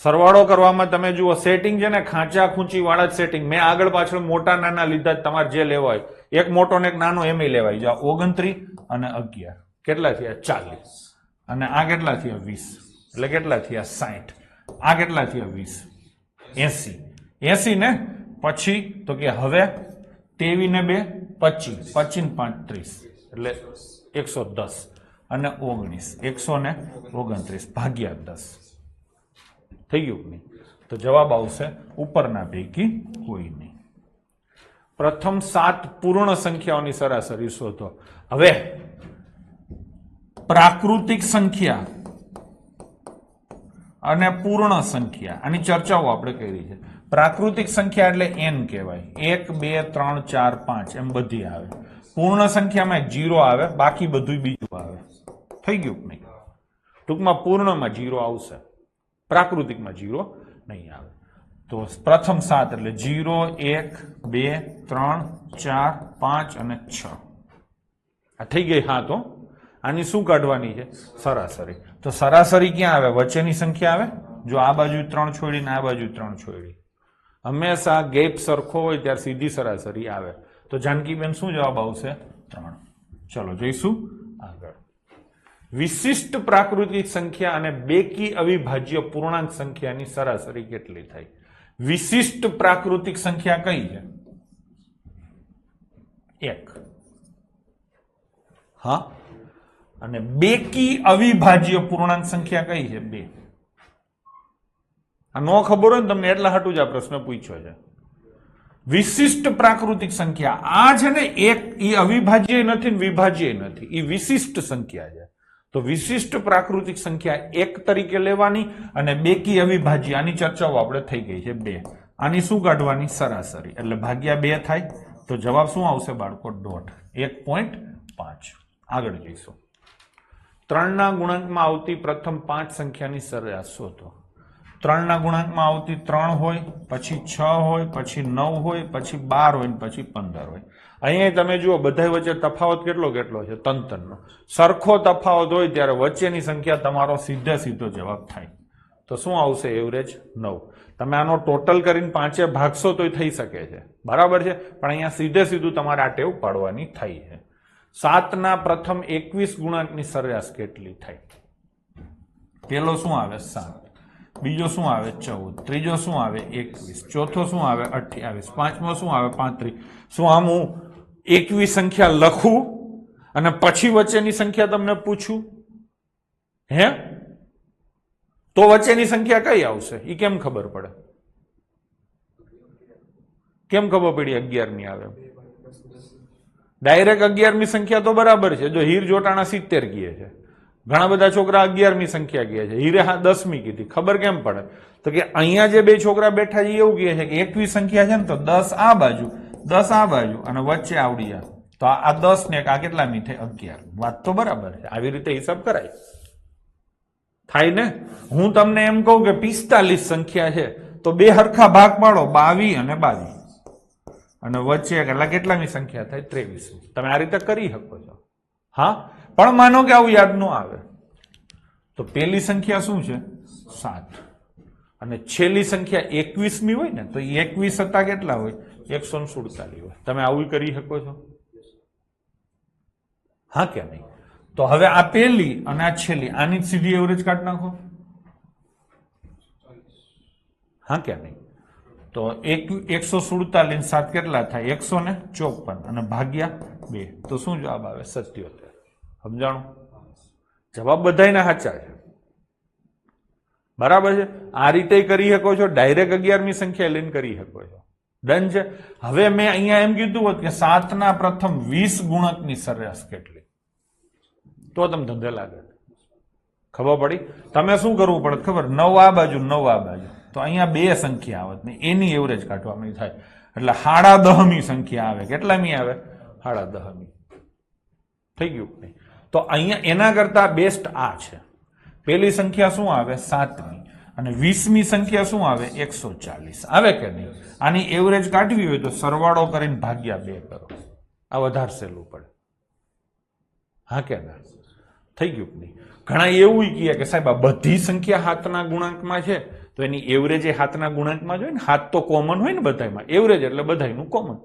સરવાળો કરવામાં તમે જુઓ સેટિંગ છે ને, ખાંચા ખૂંચી વાળા જ સેટિંગ. મેં આગળ પાછળ મોટા નાના લીધા, તમારે જે લેવા હોય, એક મોટો ને એક નાનો એમ લેવાય. જો 29 અને 11 કેટલા થયા? 40. અને આ કેટલા થયા? 20. એટલે કેટલા થયા? 60. આ કેટલા થયા? 20. 80. 80 ને પછી તો કે હવે 23 ને 2, 25. 25 ને 5, 30. એટલે 110 અને 19, 129 ભાગ્યા 10. થઈ ગયું નહીં? તો જવાબ આવશે ઉપરના પૈકી કોઈ નહીં. પ્રથમ 7 પૂર્ણ સંખ્યાઓની સરાસરી શોધો. હવે પ્રાકૃતિક સંખ્યા અને પૂર્ણ સંખ્યા, આની ચર્ચાઓ આપણે કરી છે. પ્રાકૃતિક સંખ્યા એટલે n કહેવાય. 1, 2, 3, 4, 5 એમ બધી આવે. પૂર્ણ સંખ્યામાં 0 આવે, બાકી બધું બીજું આવે. થઈ ગયું નહીં? ટૂંકમાં પૂર્ણમાં 0 આવશે, પ્રાકૃતિકમાં 0 નહીં આવે. તો પ્રથમ 7 એટલે 0, 1, 2, 3, 4, 5 અને 6. આ થઈ ગઈ. હા, તો આની શું કાઢવાની છે? સરાસરી. તો સરાસરી ક્યાં આવે? વચ્ચેની સંખ્યા આવે. જો આ બાજુ 3 છોડી ને આ બાજુ 3 છોડી, હંમેશા ગેપ સરખો હોય ત્યારે સીધી સરાસરી આવે. તો જાનકીબેન શું જવાબ આવશે? 3. ચલો જોઈશું આગળ. વિશિષ્ટ પ્રાકૃતિક સંખ્યા અને બેકી અવિભાજ્ય પૂર્ણાંક સંખ્યાની સરાસરી કેટલી થાય? વિશિષ્ટ પ્રાકૃતિક સંખ્યા કઈ છે? 1. હા, અને બેકી અવિભાજ્ય પૂર્ણાંક સંખ્યા કઈ છે? 2. આ નો ખબર હોય ને તમને એટલા હાટું જ આ પ્રશ્ન પૂછ્યો છે. વિશિષ્ટ પ્રાકૃતિક સંખ્યા આ છે ને, એક એ અવિભાજ્ય નથી ને વિભાજ્ય નથી, એ વિશિષ્ટ સંખ્યા છે. તો વિશિષ્ટ પ્રાકૃતિક સંખ્યા 1 તરીકે લેવાની અને બેકી અવિભાજ્ય, આની ચર્ચાઓ આપણે થઈ ગઈ છે 2. આની શું કાઢવાની? સરાસરી, એટલે ભાગ્યા 2 થાય. તો જવાબ શું આવશે બાળકો? 1.5. આગળ જઈશું. 3 ના ગુણાંકમાં આવતી પ્રથમ 5 સંખ્યાની સરેરાશ શોધો. 3 ના ગુણાંકમાં આવતી 3 હોય, પછી 6 હોય, પછી 9 હોય, પછી 12 હોય, પછી 15 હોય. અહીંયા તમે જુઓ બધા વચ્ચે તફાવત કેટલો છે? 3. સરખો તફાવત હોય ત્યારે વચ્ચેની સંખ્યા તમારો સીધો જવાબ થાય. તો શું આવશે? એવરેજ 9. તમે આનો ટોટલ કરીને 5 ભાગશો તો થઈ શકે છે, બરાબર છે, પણ અહીંયા સીધું તમારે આ ટેવ પાડવાની થઈ છે. 7 ના પ્રથમ 21 ગુણાંકની સરેરાશ કેટલી થાય? પેલો શું આવે? 7. બીજો શું આવે? 14. ત્રીજો શું આવે? 21. ચોથો શું આવે? 28. પાંચમો શું આવે? 35. શું આમ હું 21 સંખ્યા લખું અને પછી વચ્ચેની સંખ્યા તમને પૂછું? હે? તો વચ્ચેની સંખ્યા કઈ આવશે? એ કેમ ખબર પડે? કેમ ખબર પડી 11 ની આવે? ડાયરેક્ટ 11મી સંખ્યા તો બરાબર છે. જો હીર જોટાણા 70 કહે છે, ઘણા બધા છોકરા 11મી સંખ્યા કહે છે, હીરે 10મી કીધી. ખબર કેમ પડે? તો કે અહીંયા જે 2 છોકરા બેઠા છે એવું કહે છે કે 21 સંખ્યા છે ને, તો 10 આ બાજુ 10 આ બાજુ અને વચ્ચે આવડી જાય, તો આ 10 ને આ કેટલામી થઈ? 11. વાત તો બરાબર છે. આવી રીતે હિસાબ કરાય થાય ને. હું તમને એમ કહું કે 45 સંખ્યા છે, તો 2 હરખા ભાગ પાડો, 22 અને 22, અને વચ્ચે કેટલામી સંખ્યા થાય? 23. તમે આ રીતે કરી શકો છો. હા, પણ માનો કે આવું યાદ ન આવે, તો પેલી સંખ્યા શું છે? 7, અને છેલ્લી સંખ્યા 21મી હોય ને, તો 21 હતા કેટલા હોય? 147 હોય. તમે આવું કરી શકો છો? હા કે નહીં? તો હવે આ પેલી અને આ છેલ્લી, આની સીધી એવરેજ કાઢી નાખો. હા કે નહીં? તો 147 7 કેટલા થાય? 154, અને ભાગ્યા 2, તો શું જવાબ આવે? 77. સમજાણું? જવાબ બધાયના સાચા છે, બરાબર છે. આ રીતે કરી શકો છો, ડાયરેક્ટ 11મી સંખ્યા લઈને કરી શકો છો. ડન છે. હવે મેં અહીંયા એમ કીધું હોત કે 7 ના પ્રથમ 20 ગુણકની સરેરાશ કેટલી, તો તમે ધંધે લાગે. ખબર પડી? તમે શું કરવું પડે ખબર? 9 આ બાજુ 9 આ બાજુ, તો અહીંયા 2 સંખ્યા આવત ને એની એવરેજ કાઢવાની થાય, એટલે 10.5મી સંખ્યા આવે. કેટલામી આવે? 10.5મી. થઈ ગયું નહીં? તો અહીંયા એના કરતા બેસ્ટ આ છે. પેલી સંખ્યા શું આવે? 7મી, અને 20મી સંખ્યા શું આવે? 140 આવે કે નહીં? આની એવરેજ કાઢવી હોય તો સરવાળો કરીને ભાગ્યા 2 કરો, આ વધારે સહેલું પડે. હા કે ના? થઈ ગયું નહીં? ઘણા એવું કહે કે સાહેબ આ બધી સંખ્યા 7ના ગુણાંકમાં છે, તો એની એવરેજ એ 7ના ગુણાંકમાં જ હોય ને. 7 તો કોમન હોય ને બધામાં, એવરેજ એટલે બધાનું કોમન.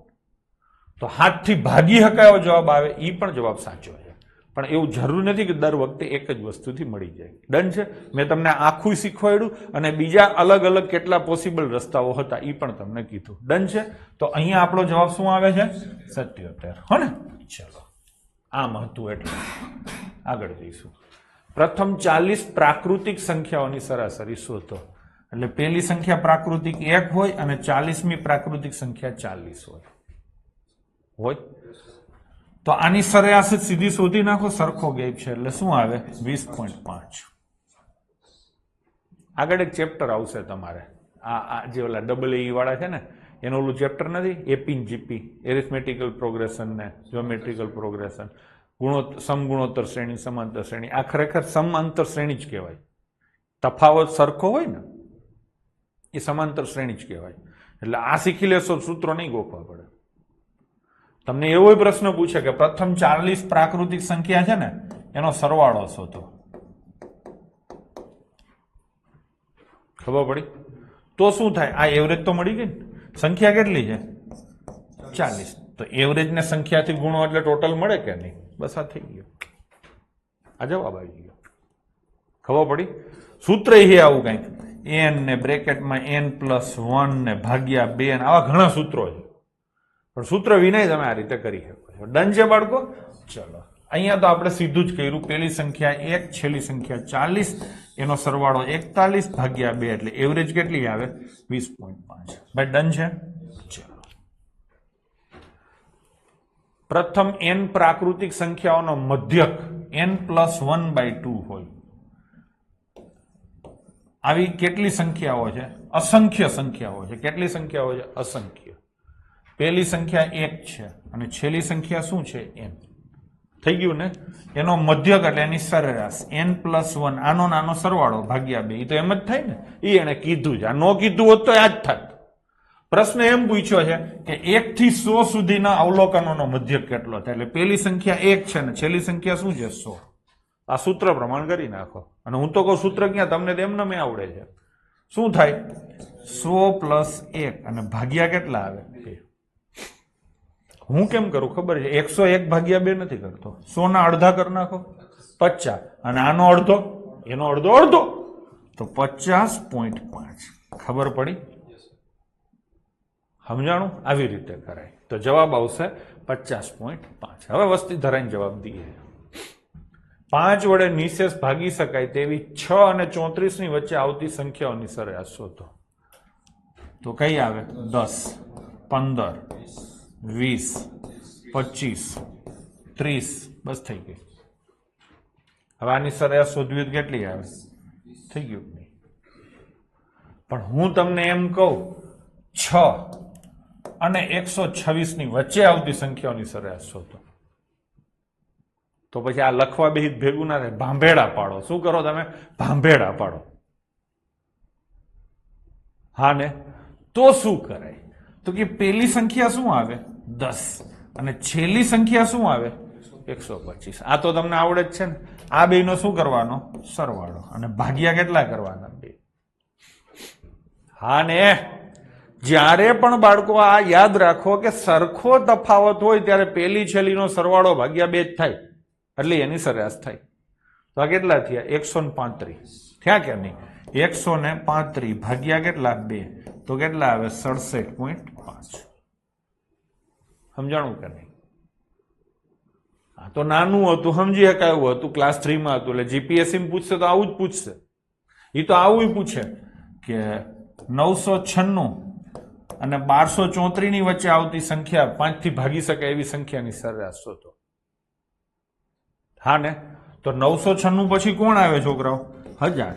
તો 7 થી ભાગી શકાય એવો જવાબ આવે, એ પણ જવાબ સાચો છે. પણ એવું જરૂર નથી કે દર વખતે એક જ વસ્તુથી મળી જાય. ડન છે? મેં તમને આખું શીખવાડ્યું અને બીજા અલગ અલગ કેટલા પોસિબલ રસ્તાઓ હતા એ પણ તમને કીધું. ડન છે? તો અહીંયા આપણો જવાબ શું આવે છે? 77. હો ને? ચલો, આમ હતું એટલે આગળ જઈશું. પ્રથમ 40 પ્રાકૃતિક સંખ્યાઓની સરાસરી શોધો. એટલે પેલી સંખ્યા પ્રાકૃતિક 1 હોય અને 40મી પ્રાકૃતિક સંખ્યા 40 હોય. તો આની સરેરાશ સીધી શોધી નાખો, સરખો ગેપ છે એટલે શું આવે? 20.5. આગળ એક ચેપ્ટર આવશે તમારે, આ જે ઓલા AA વાળા છે ને, એનું ઓલું ચેપ્ટર નથી? એપી જીપી, એરિથમેટિકલ પ્રોગ્રેશન ને જ્યોમેટ્રિકલ પ્રોગ્રેશન, સમગુણોત્તર શ્રેણી, સમાંતર શ્રેણી. આ ખરેખર સમાંતર શ્રેણી જ કહેવાય. તફાવત સરખો હોય ને એ સમાંતર શ્રેણી જ કહેવાય. એટલે આ શીખી લેશો, સૂત્રો નહીં ગોખવા પડે. તમને એવો પ્રશ્ન પૂછે કે પ્રથમ 40 પ્રાકૃતિક સંખ્યા છે ને, એનો સરવાળો શોધો. ખબર પડી? તો શું થાય? આ એવરેજ તો મળી ગઈ ને. સંખ્યા કેટલી છે? 40. તો એવરેજ ને સંખ્યાથી ગુણો એટલે ટોટલ મળે કે નહીં? બસ આ થઈ ગયો, આ જવાબ આવી ગયો. ખબર પડી? સૂત્ર એ આવું કંઈક n ને બ્રેકેટમાં n+1 ને ભાગ્યા 2 ને આવા ઘણા સૂત્રો છે, પણ સૂત્ર વિના તમે આ રીતે કરી શકો છો. ડન છે બાળકો? ચલો, અહીંયા તો આપણે સીધું જ કર્યું. પેલી સંખ્યા 1, છેલ્લી સંખ્યા 40, એનો સરવાળો 41 ભાગ્યા 2 એટલે એવરેજ કેટલી આવે? 20.5. ભાઈ ડન છે? ચલો, પ્રથમ n પ્રાકૃતિક સંખ્યાઓનો મધ્યક n+1/2 હોય. આવી કેટલી સંખ્યાઓ છે? અસંખ્ય સંખ્યાઓ છે. કેટલી સંખ્યાઓ છે? અસંખ્ય. પહેલી સંખ્યા 1 છે અને છેલ્લી સંખ્યા શું છે? n. થઈ ગયું ને? એનો મધ્યક એટલે એની સરેરાશ n+1, આનો નાનો સરવાળો ભાગ્યા 2. તો એમ જ થાય ને? એ એને કીધું છે. આ ન કીધું હોત તો આ જ થાત. પ્રશ્ન એમ પૂછ્યો છે કે 1 થી 100 સુધીના અવલોકનોનો મધ્યક કેટલો થાય? એટલે પહેલી સંખ્યા 1 છે ને છેલ્લી સંખ્યા શું છે? 100. આ સૂત્ર પ્રમાણ કરી નાખો. અને હું તો કહું સૂત્ર ક્યાં, તમને તેમને મેં આવડે છે. શું થાય? 100 + 1 અને ભાગ્યા કેટલા આવે? 2. હું કેમ કરું ખબર છે? 101 ભાગ્યા 2 નથી કરતો. 100 ના અડધા કરી નાખો, 50, અને આનો અડધો, એનો અડધો અડધો, તો 50.5. ખબર પડી? સમજાણું? આવી રીતે કરાય તો જવાબ આવશે 50.5. હવે વસ્તી ધરાઈને જવાબ દઈએ. 5 વડે નિશેષ ભાગી શકાય તેવી 6 અને 34 ની વચ્ચે આવતી સંખ્યાઓની સરેરાશ શોધો. તો કઈ આવે? 10, 15, 20, 25, 30. બસ થઈ ગઈ. હવે આની સરેરાશ શોધવી તો કેટલી આવે? થઈ ગયું નહીં? પણ હું તમને એમ કહું 6 અને 126 ની વચ્ચે આવતી સંખ્યાઓની સરેરાશ શોધો, તો પછી આ લખવા બેહી ભેગું ના થાય. ભાંભેડા પાડો. શું કરો તમે? ભાંભેડા પાડો. હા ને? તો શું કરાય? તો કે પેલી સંખ્યા શું આવે? 10 અને છેલ્લી સંખ્યા શું આવે? 125. આ તો તમને આવડે જ છે ને. આ બેયનો શું કરવાનો? સરવાળો. અને ભાગ્યા કેટલા કરવાના? 2. હા ને? જ્યારે પણ બાળકો આ યાદ રાખો કે સરખો તફાવત હોય ત્યારે પેલી છેલ્લીનો સરવાળો ભાગ્યા 2 જ થાય, એટલે એની સરેરાશ થાય. તો આ કેટલા થયા? 135 થયા કે નહીં? 135 ભાગ્યા કેટલા? 2. તો કેટલા આવે? 67.5. સમજાણું કે નહીં? આ તો નાનું હતું, સમજી શકાય એવું હતું. ક્લાસ 3 માં હતું. એટલે જીપીએસસી પૂછશે તો આવું જ પૂછશે. એ તો આવું પૂછે કે 996 અને 1234 ની વચ્ચે આવતી સંખ્યા 5 થી ભાગી શકાય એવી સંખ્યાની સરેરાશ શોધો. હા ને? તો 996 પછી કોણ આવે છોકરાઓ? 1000.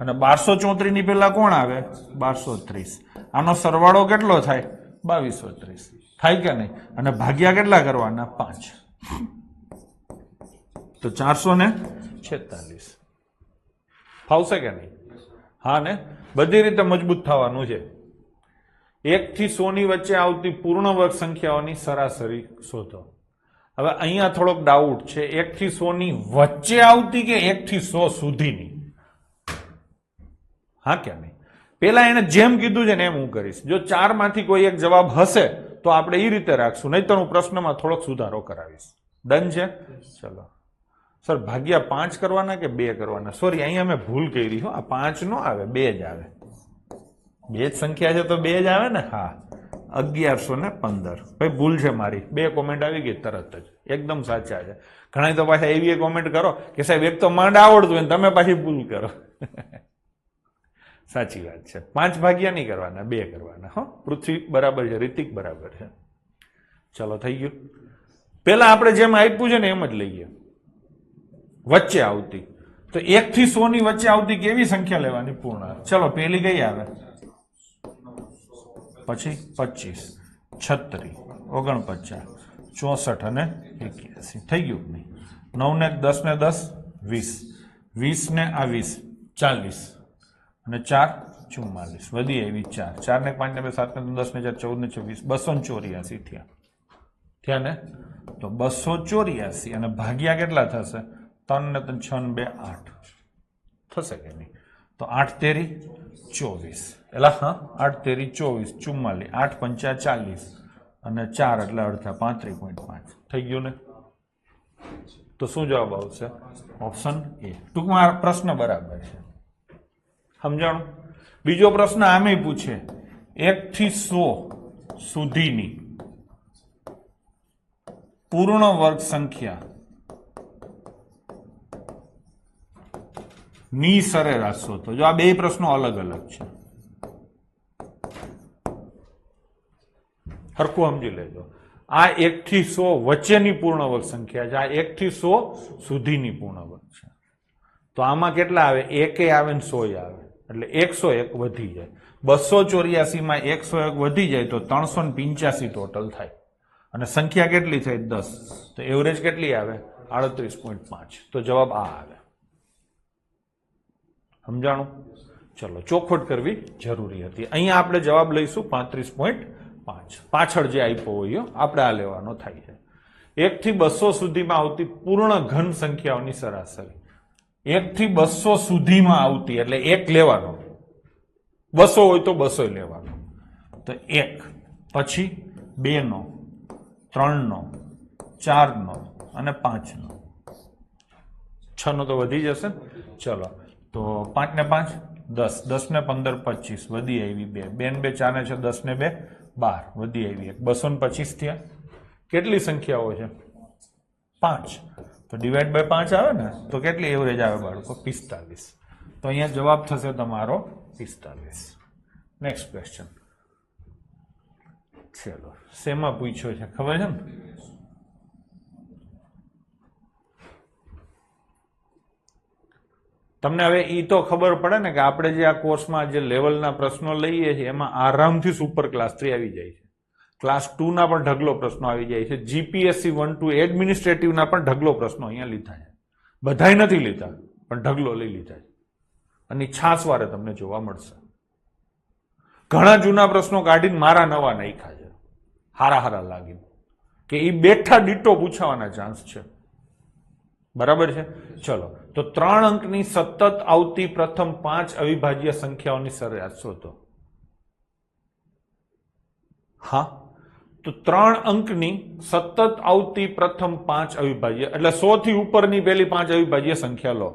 અને 1234 ની પહેલા કોણ આવે? 1230. આનો સરવાળો કેટલો થાય? 2230. થાય કે નહીં? અને ભાગ્યા કેટલા કરવાના? 5. તો 446. ફાવશે કે નહીં? હા ને? બધી રીતે મજબૂત થવાનું છે. 1 થી 100 ની વચ્ચે આવતી પૂર્ણ વર્ગ સંખ્યાઓની સરાસરી શોધો. હવે અહીંયા થોડોક ડાઉટ છે. 1 થી 100 ની વચ્ચે આવતી કે 1 થી 100 સુધીની? હા કે નહીં? પેલા એને જેમ કીધું છે ને એમ હું કરીશ. જો 4 માંથી કોઈ એક જવાબ હશે તો આપણે એ રીતે રાખશું, નહીં તો હું પ્રશ્નમાં થોડોક સુધારો કરાવીશ. ડન છે? ચલો સર, ભાગ્યા 5 કરવાના કે 2 કરવાના? સોરી, અહીંયા મેં ભૂલ કરી. આ 5 નો આવે, 2 જ આવે. 2 જ સંખ્યા છે તો 2 જ આવે ને. હા, 1115. ભાઈ ભૂલ છે મારી. 2 કોમેન્ટ આવી ગઈ તરત જ. એકદમ સાચા છે. ઘણા તો પાછા એવી કોમેન્ટ કરો કે સાહેબ એક તો માંડ આવડતું હોય તમે પાછી ભૂલ કરો. સાચી વાત છે. 5 ભાગ્યા નહીં કરવાના, 2 કરવાના. હો, પૃથ્વી બરાબર છે, રિતિક બરાબર છે. ચલો થઈ ગયું. પેલા આપણે જેમ આપ્યું છે ને એમ જ લઈએ. વચ્ચે આવતી તો 1 થી 100 ની વચ્ચે આવતી કેવી સંખ્યા લેવાની? પૂર્ણ. ચલો પેલી કઈ આવે? પછી 25, 36, 49, 64 અને 81. થઈ ગયું નહીં? 9 ને 10 ને 10, 20, 20 ને આ 20, 40 અને 4, 44. વધી એવી 4. 4 ને 5 ને 2, 7 ને 10 ને 4, 14 ને 24, 284 થયા. થયા ને? તો 284 અને ભાગ્યા કેટલા થશે? 3 ને 3, 6 ને 2, 8 થશે કે નહીં? તો 8 તેરી 24 એટલે હા 8 તેરી 24 44 8 પંચા 40 અને 4 એટલે અડધા 35.5 થઈ ગયું ને તો શું જવાબ આવશે ઓપ્શન એ ટૂંકમાં પ્રશ્ન બરાબર છે સમજાણું બીજો પ્રશ્ન આમે પૂછે 1 થી 100 સુધીની પૂર્ણ વર્ગ સંખ્યા ની સરેરાશ શોધો જો આ બે પ્રશ્નો અલગ અલગ છે હરખું સમજી લેજો આ 1 થી 100 વચ્ચેની પૂર્ણ વર્ગ સંખ્યા છે આ 1 થી 100 સુધીની પૂર્ણ વર્ગ છે તો આમાં કેટલા આવે 1 આવે ને 100 આવે એટલે 101 વધી જાય 284 માં 101 વધી જાય તો 385 ટોટલ થાય અને સંખ્યા કેટલી થાય 10 તો એવરેજ કેટલી આવે 38.5 તો જવાબ આ આવે સમજાણું ચલો ચોખવટ કરવી જરૂરી હતી અહીંયા આપણે જવાબ લઈશું 35.5 પાછળ જે આપ્યો હોય આપણે આ લેવાનો થાય છે 1 થી 200 સુધીમાં આવતી પૂર્ણ ઘન સંખ્યાઓની સરાસરી 1 થી 200 સુધીમાં આવતી એટલે 1 લેવાનો 200 હોય તો 200 લેવાનો તો 1 પછી 2 નો 3 નો 4 નો અને 5 નો 6 નો તો વધી જશે ચલો તો 5 ને 5 10 10 ને 15 25 વધી આવી 2 2 ને 2 4 ને 6 10 ને 2 12 વધી આવી 1 225 થયા કેટલી સંખ્યાઓ છે 5 તો ડિવાઈડ બાય 5 આવે ને તો કેટલી એવરેજ આવે બાળકો 45 તો અહીંયા જવાબ થશે તમારો 45 નેક્સ્ટ ક્વેશ્ચન ચલો શેમાં પૂછ્યો છે ખબર છે ને તમને હવે ઈ તો ખબર પડે ને કે આપણે જે આ કોર્સમાં જે લેવલના પ્રશ્નો લઈએ છીએ એમાં આરામથી સુપર ક્લાસ 3 આવી જાય છે ક્લાસ 2 ના પણ ઢગલો પ્રશ્નો આવી જાય છે જીપીએસસી 1-2 એડમિનિસ્ટ્રેટિવ ના પણ ઢગલો પ્રશ્નો અહીંયા લીધા છે બધાય નથી લીધા પણ ઢગલો લઈ લીધા છે અને છાસવારે તમને જોવા મળશે ઘણા જૂના પ્રશ્નો કાઢીને મારા નવા નાખ્યા છે હારા લાગીને કે ઈ બેઠા ડીટો પૂછાવાના ચાન્સ છે બરાબર છે ચલો તો 3 અંકની સતત આવતી પ્રથમ 5 અવિભાજ્ય સંખ્યાઓની સરેરાશ શોધો હા તો 3 અંકની સતત આવતી પ્રથમ 5 અવિભાજ્ય એટલે 100 થી ઉપરની પેલી 5 અવિભાજ્ય સંખ્યા લો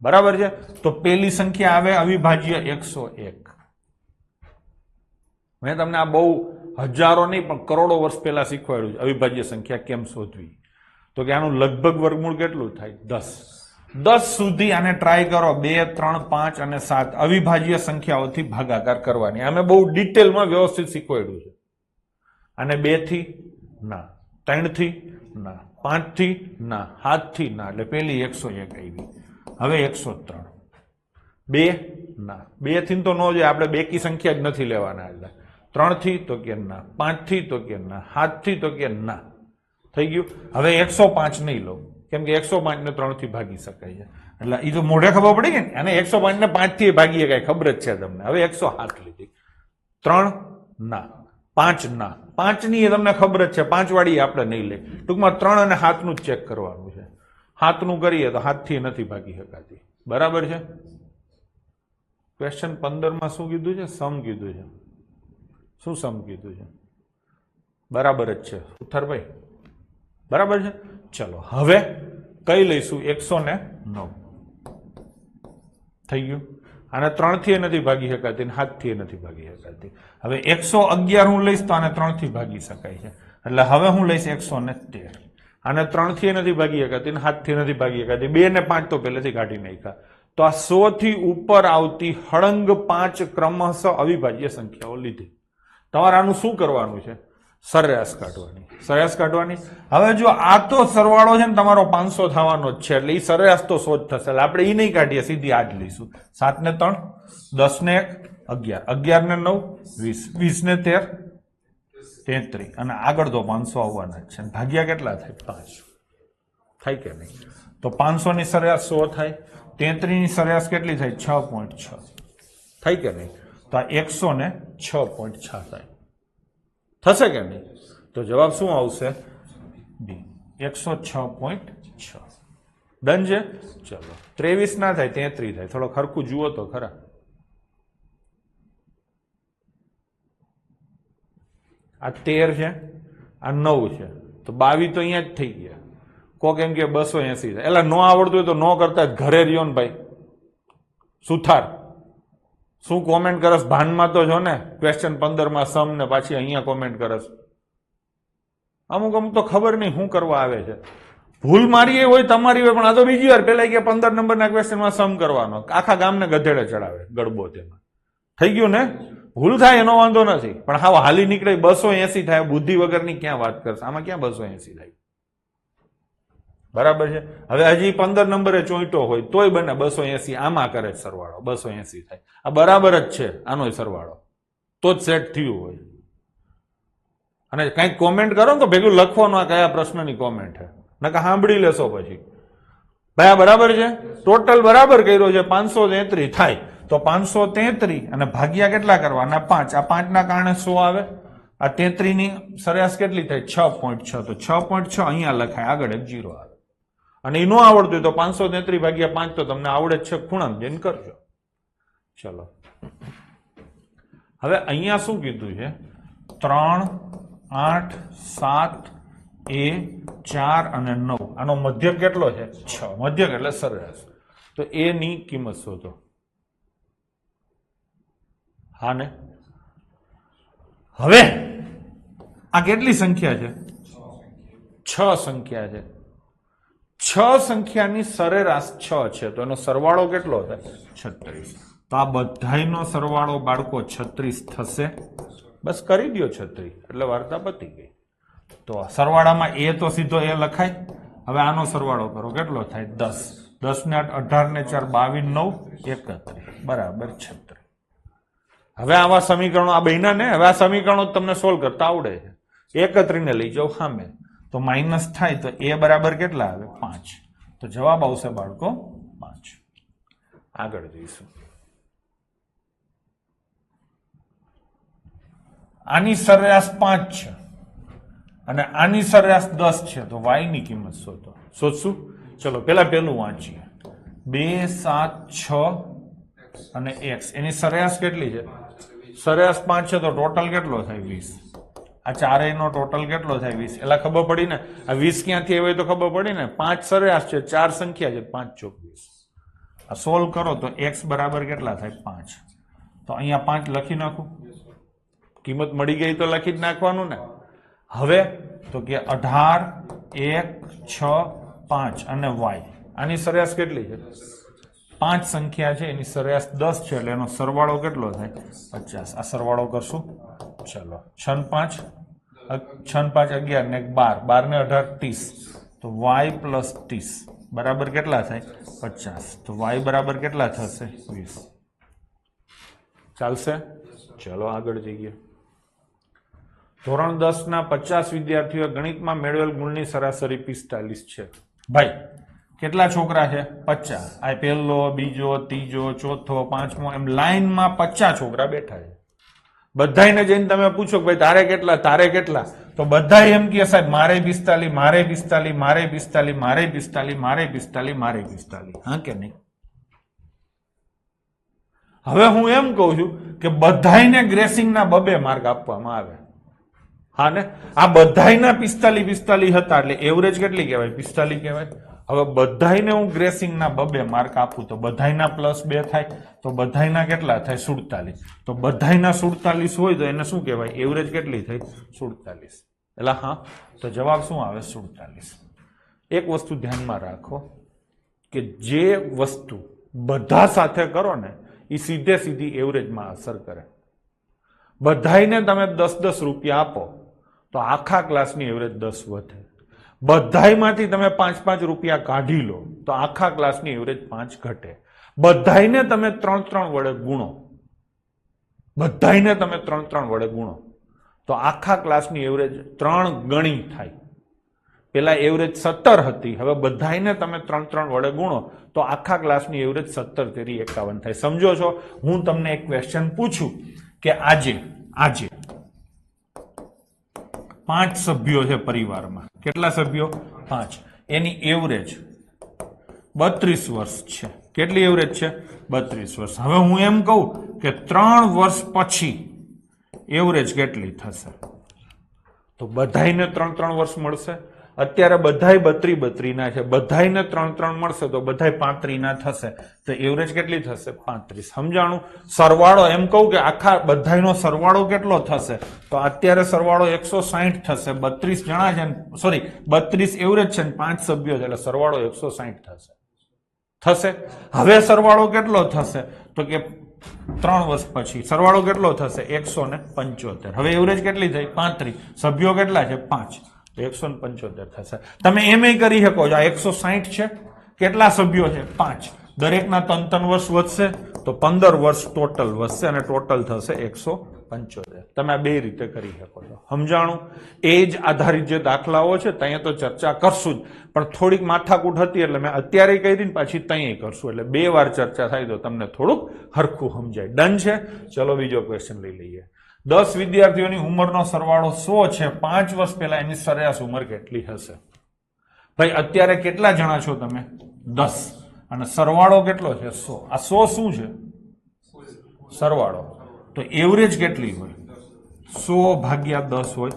બરાબર છે તો પેલી સંખ્યા આવે અવિભાજ્ય 101 મેં તમને આ બહુ હજારો નહીં પણ કરોડો વર્ષ પહેલા શીખવાડ્યું છે અવિભાજ્ય સંખ્યા કેમ શોધવી તો કે આનું લગભગ વર્ગમૂળ કેટલું થાય 10 સુધી આને ટ્રાય કરો 2 3 5 અને 7 અવિભાજ્ય સંખ્યાઓથી ભાગાકાર કરવાની અમે બહુ ડિટેલમાં વ્યવસ્થિત શીખવાડ્યું છે અને 2 થી ના 3 થી ના 5 થી ના 7 થી ના એટલે પેલી 101 આવી હવે 103 2 ના 2 થી તો નો જાય આપણે બેકી સંખ્યા જ નથી લેવાના એટલે 3 થી તો કે ના 5 થી તો કે ના 7 થી તો કે ના થઈ ગયું હવે 105 નહીં લો કેમ કે 105 ને 3 થી ભાગી શકાય છે એટલે એ તો મોઢે ખબર પડી ગઈ ને અને 105 ને 5 થી ભાગી શકાય ખબર જ છે તમને હવે 107 લીધી 3 ના 5 ના 5 ની તમને ખબર જ છે 5 વાળી આપણે નહીં લે ટૂંકમાં 3 અને 7 નું ચેક કરવાનું છે 7 નું કરીએ તો 7 થી નથી ભાગી શકાતી બરાબર છે ક્વેશ્ચન 15 માં શું કીધું છે સમ કીધું છે શું સમ કીધું છે બરાબર જ છે ઉથરભાઈ બરાબર છે ચલો હવે કઈ લઈશું 109 થઈ ગયું આને 3 થી નથી ભાગી શકાતી અને 7 થી નથી ભાગી શકાતી હવે 111 હું લઈશ તો આને 3 થી ભાગી શકાય છે એટલે હવે હું લઈશ 113 આને 3 થી નથી ભાગી શકાતી અને 7 થી નથી ભાગી શકાતી 2 ને 5 તો પહેલેથી કાઢી નાખ્યા તો આ 100 થી ઉપર આવતી હળંગ 5 ક્રમશઃ અવિભાજ્ય સંખ્યાઓ લીધી તમારે આનું શું કરવાનું છે સરેરાશ કાઢવાની હવે જો આ તો સરવાળો છે ને તમારો 500 થવાનો જ છે એટલે એ સરેરાશ તો 100 જ થશે એટલે આપણે એ નહીં કાઢીએ સીધી આ જ લઈશું 7 ને 3 10 ને 1 11 ને 9 20 20 ને 13 33 અને આગળ તો 500 આવવાના જ છે ભાગ્યા કેટલા થાય 5 થાય કે નહીં તો 500 ની સરેરાશ 100 થાય 33 ની સરેરાશ કેટલી થાય 6.6 થાય કે નહીં તો આ 106.6 થાય થશે કે નહીં તો જવાબ શું આવશે બી 106.6 ડન છે. ચલો 23 ના થાય 33 થાય. થોડો ખરખું જુઓ તો ખરા. આ 13 છે, આ 9 છે, તો 22 તો અહીંયા જ થઈ ગયા. કોક એમ કે 280 થાય. એટલે ન આવડતું હોય તો ન કરતા જ ઘરે રહ્યો ને ભાઈ. સુથાર શું કોમેન્ટ કરસ? ભાનમાં તો જો ને. ક્વેશ્ચન 15 માં સમ ને પાછી અહીંયા કોમેન્ટ કરસ. અમુક તો ખબર નહીં શું કરવા આવે છે. ભૂલ મારી હોય તમારી હોય, પણ આ તો બીજી વાર. પેલા કે 15 નંબરના ક્વેશ્ચનમાં સમ કરવાનો, આખા ગામને ગધેડે ચડાવે ગડબો. તેમાં થઈ ગયું ને. ભૂલ થાય એનો વાંધો નથી, પણ હા હાલી નીકળે 280 થાય. બુદ્ધિ વગરની ક્યાં વાત કરશે? આમાં ક્યાં 280 થાય? બરાબર છે. હવે હજી 15 નંબરે ચોઈટો હોય તોય બને 280. આમાં કરે સરવાળો 280 થાય. આ બરાબર જ છે આનો સરવાળો, તો જ સેટ થયું હોય. અને કંઈક કોમેન્ટ કરો ને તો ભેગું લખવાનું આ કયા પ્રશ્નની કોમેન્ટ છે, નકા સાંભળી લેશો પછી. ભાઈ આ બરાબર છે. ટોટલ બરાબર કર્યો છે 533 થાય. તો 533 અને ભાગ્યા કેટલા કરવાના? 5. આ 5 ના કારણે 100 આવે. આ 33 ની સરેરાશ કેટલી થાય? 6.6. તો 6.6 અહીંયા લખાય, આગળ એક 0 આવે. અને એ ન આવડતું તો 533 ભાગ્યા 5 તો તમને આવડે જ છે. ખૂણામાં જઈને કરજો. ચલો હવે અહીંયા શું કીધું છે? 3, 8, 7, એ 4 અને 9. આનો મધ્યક કેટલો છે? 6. મધ્યક એટલે સરેરાશ. તો એ ની કિંમત શોધો. હા ને. હવે આ કેટલી સંખ્યા છે? 6 સંખ્યા છે. 6 સંખ્યાની સરેરાશ 6 છે, તો એનો સરવાળો કેટલો થાય? 36. તો આ બધાયનો સરવાળો બાળકો 36 થશે. બસ કરી દો 36 એટલે વાર્તા પતી ગઈ. તો સરવાળામાં એ તો સીધો એ લખાય. હવે આનો સરવાળો કરો, કેટલો થાય? 10. 10 ને 8, 18 ને 4, 22, 9, 31 બરાબર 36. હવે આવા સમીકરણો આ બન્યા ને. હવે આ સમીકરણો તમને સોલ્વ કરતા આવડે છે. 31 ને લઈ જાઓ સામે, તો માઇનસ થાય તો એ બરાબર કેટલા આવે? 5. તો જવાબ આવશે બાળકો 5. આગળ જઈશું. આની સરેરાશ 5 છે અને આની સરેરાશ 10 છે, તો y ની કિંમત શોધો. શોધશું. ચલો પેલા પેલું વાંચીએ. 2, 7, 6 અને x. એની સરેરાશ કેટલી છે? સરેરાશ 5 છે, તો ટોટલ કેટલો થાય? 20. આ ચારેય નો ટોટલ કેટલો થાય? 20. એટલે ખબર પડી ને. આ 20 ક્યાંથી આવે તો ખબર પડી ને. 5 સરેરાશ છે, 4 સંખ્યા છે, 5 ચોક 20. આ સોલ્વ કરો તો x બરાબર કેટલા થાય? 5. તો અહીંયા 5 લખી નાખું. કિંમત મળી ગઈ તો લખી જ નાખવાનું ને. હવે તો કે 18, 1, 6, 5 અને y. આની સરેરાશ કેટલી છે? 5 સંખ્યા છે, એની સરેરાશ 10 છે, એટલે એનો સરવાળો કેટલો થાય? 50. આ સરવાળો કરશું. ચલો 6 5 11 ને 12, 12 ને 18 30. તો y પ્લસ 30 બરાબર કેટલા થાય? 50. તો y બરાબર કેટલા થશે? 20. ચાલશે. ચલો આગળ જઈએ. ધોરણ 10 ના 50 વિદ્યાર્થીઓ ગણિતમાં મેળવેલ ગુણની સરાસરી 45 છે. ભાઈ કેટલા છોકરા છે? 50. આ પહેલો, બીજો, ત્રીજો, ચોથો, પાંચમો, એમ લાઈનમાં 50 છોકરા બેઠા છે. બધાને જઈને તમે પૂછો ભાઈ તારે કેટલા, તારે કેટલા, તો બધા એમ કે સાહેબ મારે 45, મારે 45, મારે 45, મારે 45, મારે 45, મારે 45. હા કે નહીં? હવે હું એમ કહું છું કે બધાને ગ્રેસિંગના 2 માર્ક આપવામાં આવે. હા ને. આ બધાના 45 45 હતા, એટલે એવરેજ કેટલી કહેવાય? 45 કહેવાય. હવે બધાને હું ગ્રેસિંગના 2 માર્ક આપું તો બધાના +2 થાય, તો બધાના કેટલા થાય? 47. તો બધાના 47 હોય તો એને શું કહેવાય? એવરેજ કેટલી થઈ? 47. એટલે હા, તો જવાબ શું આવે? 47. એક વસ્તુ ધ્યાનમાં રાખો કે જે વસ્તુ બધા સાથે કરો ને એ સીધે સીધી એવરેજમાં અસર કરે. બધાને તમે 10-10 રૂપિયા આપો તો આખા ક્લાસની એવરેજ 10 વધે. બધામાંથી તમે 5-5 રૂપિયા કાઢી લો તો આખા ક્લાસની એવરેજ 5 ઘટે. બધાને તમે 3-3 વડે ગુણો, બધાને તમે 3-3 વડે ગુણો તો આખા ક્લાસની એવરેજ 3 ગણી થાય. પેલા એવરેજ 17 હતી, હવે બધાને તમે 3-3 વડે ગુણો તો આખા ક્લાસની એવરેજ 17 તેરી 51 થાય. સમજો છો? હું તમને એક ક્વેશ્ચન પૂછું કે આજે 5 સભ્યો છે પરિવારમાં. કેટલા સભ્યો? 5. એની એવરેજ 32 વર્ષ છે. કેટલી એવરેજ છે? 32 વર્ષ. હવે હું એમ કહું કે 3 વર્ષ પછી એવરેજ કેટલી થશે? તો બધાઈને 3 વર્ષ મળશે. અત્યારે બધાય 32 ના છે, બધાઈને 3 મળશે તો બધાય 35 ના થશે. તો એવરેજ કેટલી થશે? 35. સમજાણું? સરવાળો એમ કહું કે આખા બધાયનો સરવાળો કેટલો થશે? તો અત્યારે સરવાળો 160 થશે. 32 જણા છે, સોરી 32 એવરેજ છે ને 5 સભ્યો છે, એટલે સરવાળો 160 થશે. હવે સરવાળો કેટલો થશે? તો કે 3 વર્ષ પછી સરવાળો કેટલો થશે? 175. હવે એવરેજ કેટલી થઈ? 35. સભ્યો કેટલા છે? 5. 175 થશે. તમે એમ કરી શકો છો, આ 160 છે, કેટલા સભ્યો છે? 5. દરેકના 3 વર્ષ વધશે તો 15 વર્ષ ટોટલ વધશે અને ટોટલ થશે 175. તમે આ બે રીતે કરી શકો છો. સમજાણું? એ જ આધારિત જે દાખલાઓ છે ત્યાં તો ચર્ચા કરશું જ, પણ થોડીક માથાકૂટ હતી એટલે મેં અત્યારે કહી દીધી, પાછી ત્યાં કરશું, એટલે 2 વાર ચર્ચા થાય તો તમને થોડુંક હરખું સમજાય. ડન છે? ચલો બીજો ક્વેશ્ચન લઈ લઈએ. 10 વિદ્યાર્થીઓની ઉંમરનો સરવાળો 100 છે. 5 વર્ષ પહેલા એની સરેરાશ ઉંમર કેટલી હશે? ભાઈ અત્યારે કેટલા જણા છો તમે? 10. અને સરવાળો કેટલો છે? 100. આ 100 શું છે? સરવાળો. તો એવરેજ કેટલી હોય? 100 ભાગ્યા 10 હોય.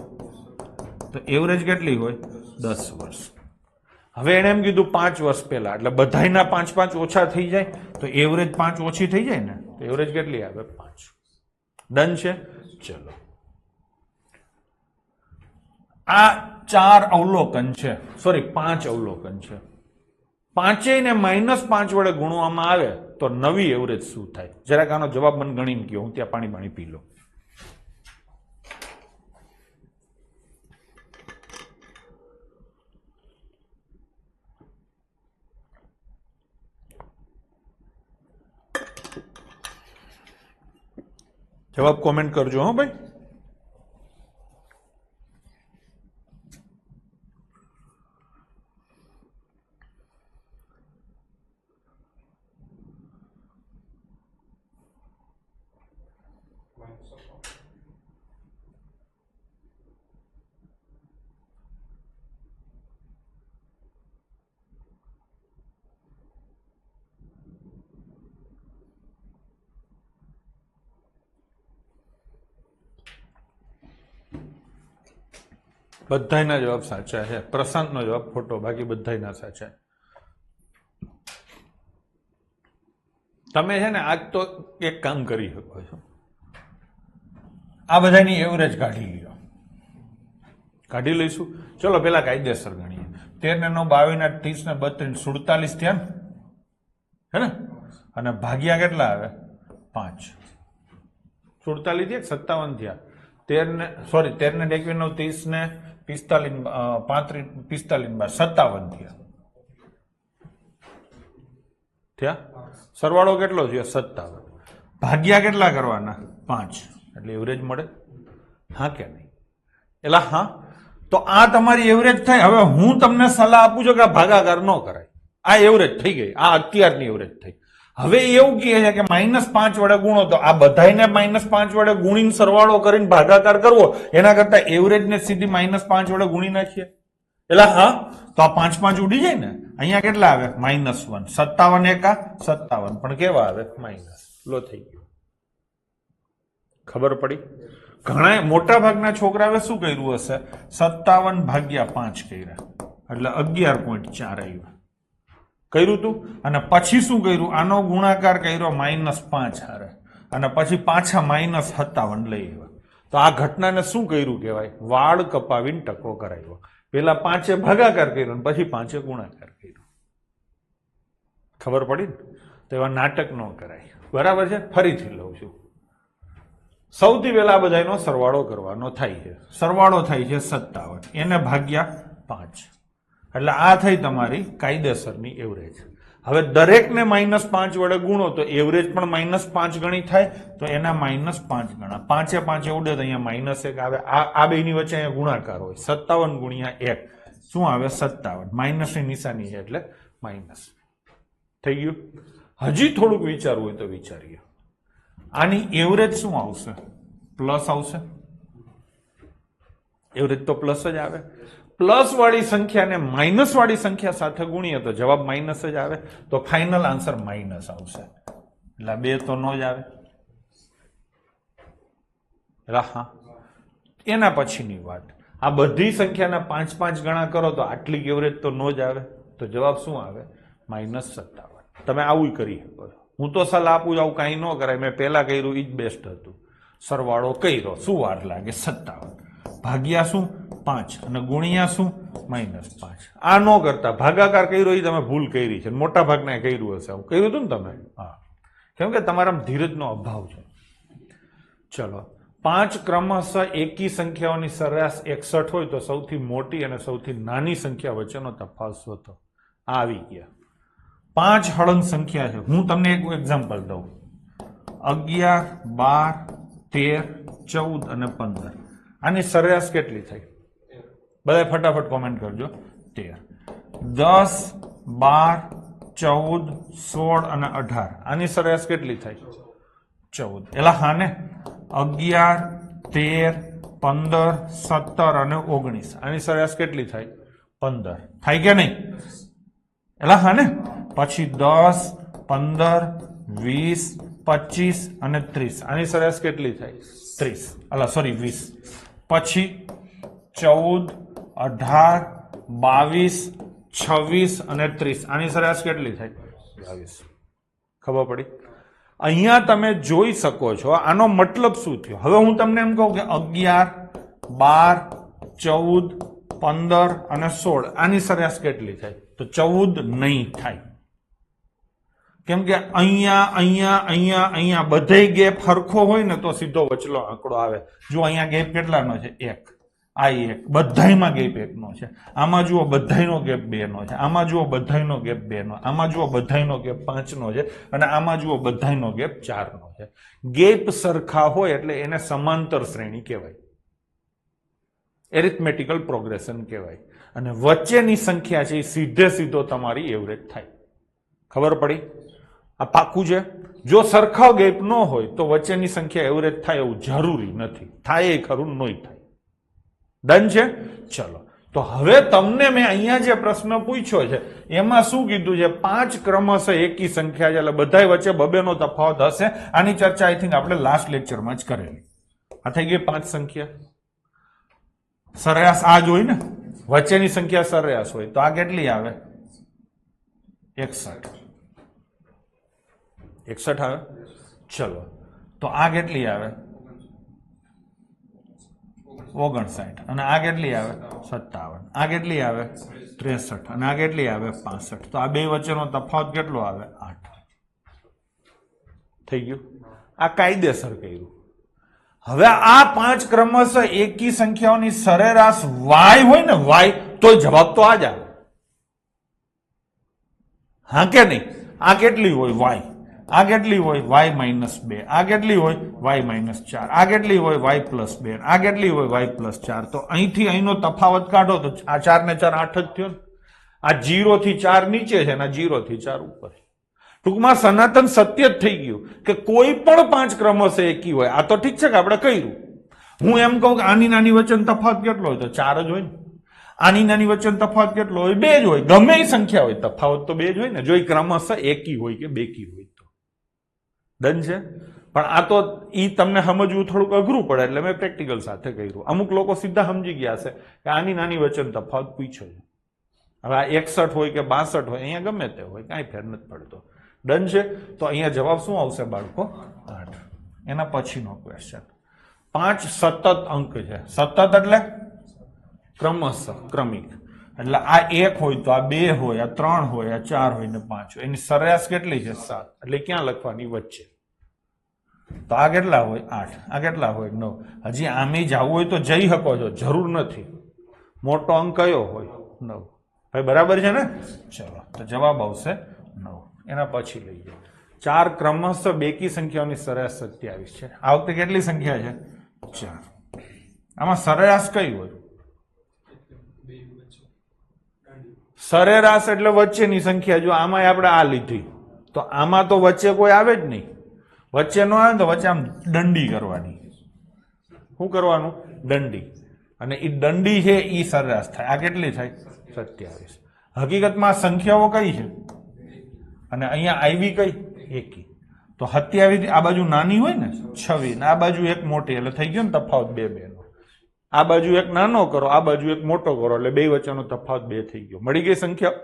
તો એવરેજ કેટલી હોય? 10 વર્ષ. હવે એને એમ કીધું 5 વર્ષ પહેલા, એટલે બધાયના 5 ઓછા થઈ જાય તો એવરેજ 5 ઓછી થઈ જાય ને, તો એવરેજ કેટલી આવે? 5. ડન છે? ચલો, આ 4 અવલોકન છે, સોરી 5 અવલોકન છે. પાંચેયને -5 વડે ગુણવામાં આવે તો નવી એવરેજ શું થાય? જરાક આનો જવાબ મને ગણીને કહો, હું ત્યાં પાણી પી લો. જવાબ કોમેન્ટ કરજો હો ભાઈ. બધાયના જવાબ સાચા છે. પ્રશાંતનો જવાબ ખોટો, બાકી બધાયના સાચા. તમે છે ને આજ તો એક કામ કરી શકો છો, આ બધાની એવરેજ કાઢી લ્યો. કાઢી લઈશું. ચલો પેલા કાયદેસર ગણીએ. 13 ને 9 22 ને 30 ને 32 થયા ને, હે ને? અને ભાગ્યા કેટલા આવે? 5. 47 થયા, 57 થયા. 13 ને 21 9 30 ને 45 45 57 થયા. સરવાળો કેટલો થયો? 57. ભાગ્યા કેટલા કરવાના? 5. એટલે એવરેજ મળે. હા કે નહીં? એટલે હા. તો આ તમારી એવરેજ થાય. હવે હું તમને સલાહ આપું છું કે આ ભાગાકાર ન કરાય. આ એવરેજ થઈ ગઈ, આ અત્યારની એવરેજ થઈ. હવે એવું કહે છે કે -5 વડે ગુણો, તો આ બધાને -5 વડે ગુણીને સરવાળો કરીને ભાગાકાર કરવો, એના કરતા એવરેજ ને સીધી -5 વડે ગુણી નાખીએ. એટલે હા, તો આ 5 ઉડી જાય ને. અહીંયા કેટલા આવે? -1. 57 એકા 57, પણ કેવા આવે? માઇનસ. લો થઈ ગયું. ખબર પડી? ઘણા મોટા ભાગના છોકરાએ શું કર્યું હશે? 57 ભાગ્યા 5 કર્યા, એટલે 11.4 આવ્યા. કર્યું તું. અને પછી શું કર્યું? આનો ગુણાકાર કર્યો -5 હારે, અને પછી પાછા -57 લઈ આવ્યા. તો આ ઘટનાને શું કર્યું કહેવાય? વાળ કપાવીને ટકો કરાવ્યો. પેલા 5 ભાગાકાર કર્યો ને પછી 5 ગુણાકાર કર્યો. ખબર પડી ને? તો એવા નાટક ન કરાય. બરાબર છે? ફરીથી લઉં છું. સૌથી પહેલા આ બધાનો સરવાળો કરવાનો થાય છે. સરવાળો થાય છે 57, એને ભાગ્યા 5, એટલે આ થઈ તમારી કાયદેસરની એવરેજ. હવે દરેકને -5 વડે ગુણો તો એવરેજ પણ -5 ગણી થાય, તો એના -5 ગણા. 5 5 ઉડે તો અહીંયા -1 આવે. આ બેની વચ્ચે અહીંયા ગુણાકાર હોય. 57 ગુણ્યા 1 શું આવે? 57. માઇનસની નિશાની છે એટલે માઇનસ થઈ ગયું. હજી થોડુંક વિચારવું હોય તો વિચારીએ. આની એવરેજ શું આવશે? પ્લસ આવશે. એવરેજ તો પ્લસ જ આવે. પ્લસ વાળી સંખ્યાને માઇનસ વાળી સંખ્યા સાથે ગુણીએ તો જવાબ માઇનસ જ આવે, તો ફાઇનલ આન્સર માઇનસ આવશે. એટલે 2 તો નો જ આવે. હા, એના પછીની વાત, આ બધી સંખ્યાના 5-5 ગણા કરો તો આટલી એવરેજ તો નો જ આવે, તો જવાબ શું આવે? -57. તમે આવું કરી શકો છો. હું તો સલાહ આપું આવું કાંઈ ન કરાય. મેં પહેલા કર્યું એ જ બેસ્ટ હતું. સરવાળો કર્યો, શું વાર લાગે? 57 ભાગ્યા શું 5 અને ગુણ્યા શું -5. આ ન કરતા ભાગાકાર કર્યો એ તમે ભૂલ કરી છે. મોટા ભાગના કર્યું હશે. આવું કર્યું હતું ને તમે? હા, કેમ કે તમારામાં ધીરજનો અભાવ છે. ચલો, 5 ક્રમશઃ એકી સંખ્યાઓની સરેરાશ 61 હોય તો સૌથી મોટી અને સૌથી નાની સંખ્યા વચ્ચેનો તફાવત શોધો. આવી ગયા 5 હળંગ સંખ્યા છે. હું તમને એક એક્ઝામ્પલ દઉં. 11, 12, 13, 14 અને 15. આની સરેરાશ કેટલી થઈ? બધા ફટાફટ કોમેન્ટ કરજો. 13, 10, 12, 14, 16 અને 18. આની સરેરાશ કેટલી થઈ? 14. એલા હા ને, 11, 13, 15, 17 અને 19. આની સરેરાશ કેટલી થાય? 15. થાય કે નહીં? એલા હા ને. પછી 10, 15, 20, 25 અને 30. આની સરેરાશ કેટલી થાય? 30. અલા સોરી 20. પછી 14, 18, 22, 26 અને 30. આની સરેરાશ કેટલી થાય? 22. ખબર પડી? અહીંયા તમે જોઈ શકો છો આનો મતલબ શું થયો. હવે હું તમને એમ કહું કે 11, 12, 14, 15 અને 16 આની સરેરાશ કેટલી થાય? તો 14 નહીં થાય. કેમ કે અહીંયા બધે ગેપ સરખો હોય ને તો સીધો વચલો આંકડો આવે. જો અહીંયા ગેપ કેટલાનો છે? 1. આ 1. બધાયમાં ગેપ 1 નો છે. આમાં જુઓ બધાયનો ગેપ 2 નો છે. આમાં જુઓ બધાયનો ગેપ 2 નો. આમાં જુઓ બધાયનો ગેપ 5 નો છે. અને આમાં જુઓ બધાયનો ગેપ 4 નો છે. ગેપ સરખા હોય એટલે એને સમાંતર શ્રેણી કહેવાય. એરિથમેટિકલ પ્રોગ્રેશન કહેવાય. અને વચ્ચેની સંખ્યા છે એ સીધે સીધો તમારી એવરેજ થાય. ખબર પડી? આ પાકું છે. જો સરખા ગેપ ન હોય તો વચ્ચેની સંખ્યા એવરેજ થાય એવું જરૂરી નથી. થાય એ ખરું, નોય થાય. ડન છે? ચલો, તો હવે તમને મેં અહીંયા જે પ્રશ્ન પૂછ્યો છે એમાં શું કીધું છે? 5 ક્રમશઃ એકી સંખ્યા છે એટલે બધા વચ્ચે 2 નો તફાવત હશે. આની ચર્ચા આઈ થિંક આપણે લાસ્ટ લેક્ચરમાં જ કરેલી. આ થઈ ગઈ 5 સંખ્યા. સરેરાશ આ જ હોય ને, વચ્ચેની સંખ્યા સરેરાશ હોય તો આ કેટલી આવે? 61. 61 આવે. ચલો, તો આ કેટલી આવે? 59. અને આ કેટલી આવે? 57. આ કેટલી આવે? 63. અને આ કેટલી આવે? 65. તો આ બે વચ્ચેનો તફાવત કેટલો આવે? 8. થઈ ગયું? આ કાયદેસર કર્યું. હવે આ 5 ક્રમશઃ એકી સંખ્યાઓની સરેરાશ y હોય ને, y, તો જવાબ તો આ જ આવે. હા કે નહીં? આ કેટલી હોય? y. આ કેટલી હોય? y -2. આ કેટલી હોય? y -4. આ કેટલી હોય? y +2. આ કેટલી હોય? y +4. તો અહીંથી અહીંનો તફાવત કાઢો તો આ 4 ને 4 8 જ થયો ને. આ 0 થી 4 નીચે છે અને આ 0 થી 4 ઉપર. ટૂંકમાં સનાતન સત્ય જ થઈ ગયું કે કોઈ પણ 5 ક્રમશઃ એકી હોય. આ તો ઠીક છે કે આપણે કર્યું. હું એમ કહું કે આની નાની વચ્ચેનો તફાવત કેટલો હોય? તો 4 જ હોય ને. આની નાની વચ્ચેનો તફાવત કેટલો હોય? 2 જ હોય. ગમે એ સંખ્યા હોય, તફાવત તો 2 જ હોય ને. જો એ ક્રમશઃ એકી હોય કે બેકી હોય તો. ડન છે? પણ આ તો ઈ તમને સમજવું થોડુંક અઘરું પડે એટલે મેં પ્રેક્ટિકલ સાથે કર્યું. અમુક લોકો સીધા સમજી ગયા છે કે આની નાની વચ્ચેનો તફાવત પૂછ્યો છે. હવે આ 61 હોય કે 62 હોય, અહીંયા ગમે તે હોય, કાંઈ ફેર નથી પડતો. ડન છે? તો અહીંયા જવાબ શું આવશે બાળકો? 8. એના પછીનો ક્વેશ્ચન. 5 સતત અંક છે. સતત એટલે ક્રમશઃ, ક્રમિક. એટલે આ 1 હોય તો આ 2 હોય, આ 3 હોય, આ 4 હોય ને 5 હોય. એની સરેરાશ કેટલી છે? 7. એટલે ક્યાં લખવાની? વચ્ચે. તો આ કેટલા હોય? 8. આ કેટલા હોય? 9. હજી આમે જવું હોય તો જઈ શકો છો, જરૂર નથી. મોટો અંક કયો હોય? 9. ભાઈ બરાબર છે ને? ચલો, તો જવાબ આવશે 9. એના પછી લઈએ 4 ક્રમશઃ બેકી સંખ્યાઓની સરેરાશ 27 છે. આ વખતે કેટલી સંખ્યા છે? 4. આમાં સરેરાશ કઈ હોય? સરેરાશ એટલે વચ્ચેની સંખ્યા. જો આમાં આપણે આ લીધી તો આમાં તો વચ્ચે કોઈ આવે જ નહીં. વચ્ચે નો આવે તો વચ્ચે આમ દંડી કરવાની. શું કરવાનું? દંડી. અને એ દંડી છે એ સરેરાશ થાય. આ કેટલી થાય? 27. હકીકતમાં સંખ્યાઓ કઈ છે અને અહીંયા આવી કઈ? એકી. તો 27 આ બાજુ નાની હોય ને 26 ને આ બાજુ એક મોટી, એટલે થઈ ગયો ને તફાવત બે નો. આ બાજુ એક નાનો કરો, આ બાજુ એક મોટો કરો, એટલે બે વચ્ચેનો તફાવત 2 થઈ ગયો. મળી ગઈ સંખ્યા.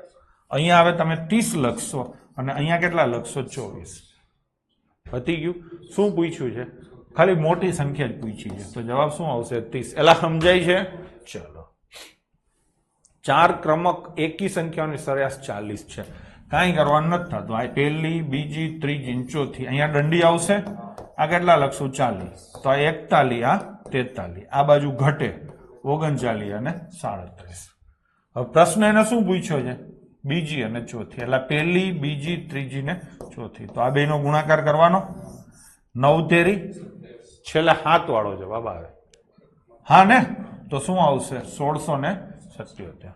અહીંયા હવે તમે 30 લખશો અને અહીંયા કેટલા લખશો? 24. પતી ગયું. શું પૂછ્યું છે? ખાલી મોટી સંખ્યા જ પૂછી છે. તો જવાબ શું આવશે? 30. એલા સમજાય છે? ચલો. 4 ક્રમક એકી સંખ્યાઓની સરેરાશ 40 છે. કાંઈ કરવાનું નથી થતું. આ પહેલી, બીજી, ત્રીજી, ચોથી. અહીંયા દંડી આવશે. આ કેટલા લખશું? 40. તો આ 41, આ 43. આ બાજુ ઘટે 39 અને 37. હવે પ્રશ્ન એને શું પૂછ્યો છે? બીજી અને ચોથી. એટલે પહેલી, બીજી, ત્રીજી ને ચોથી. તો આ બેનો ગુણાકાર કરવાનો. 9 તેરી છેલ્લે 7 વાળો જવાબ આવે. હા ને? તો શું આવશે? 1677.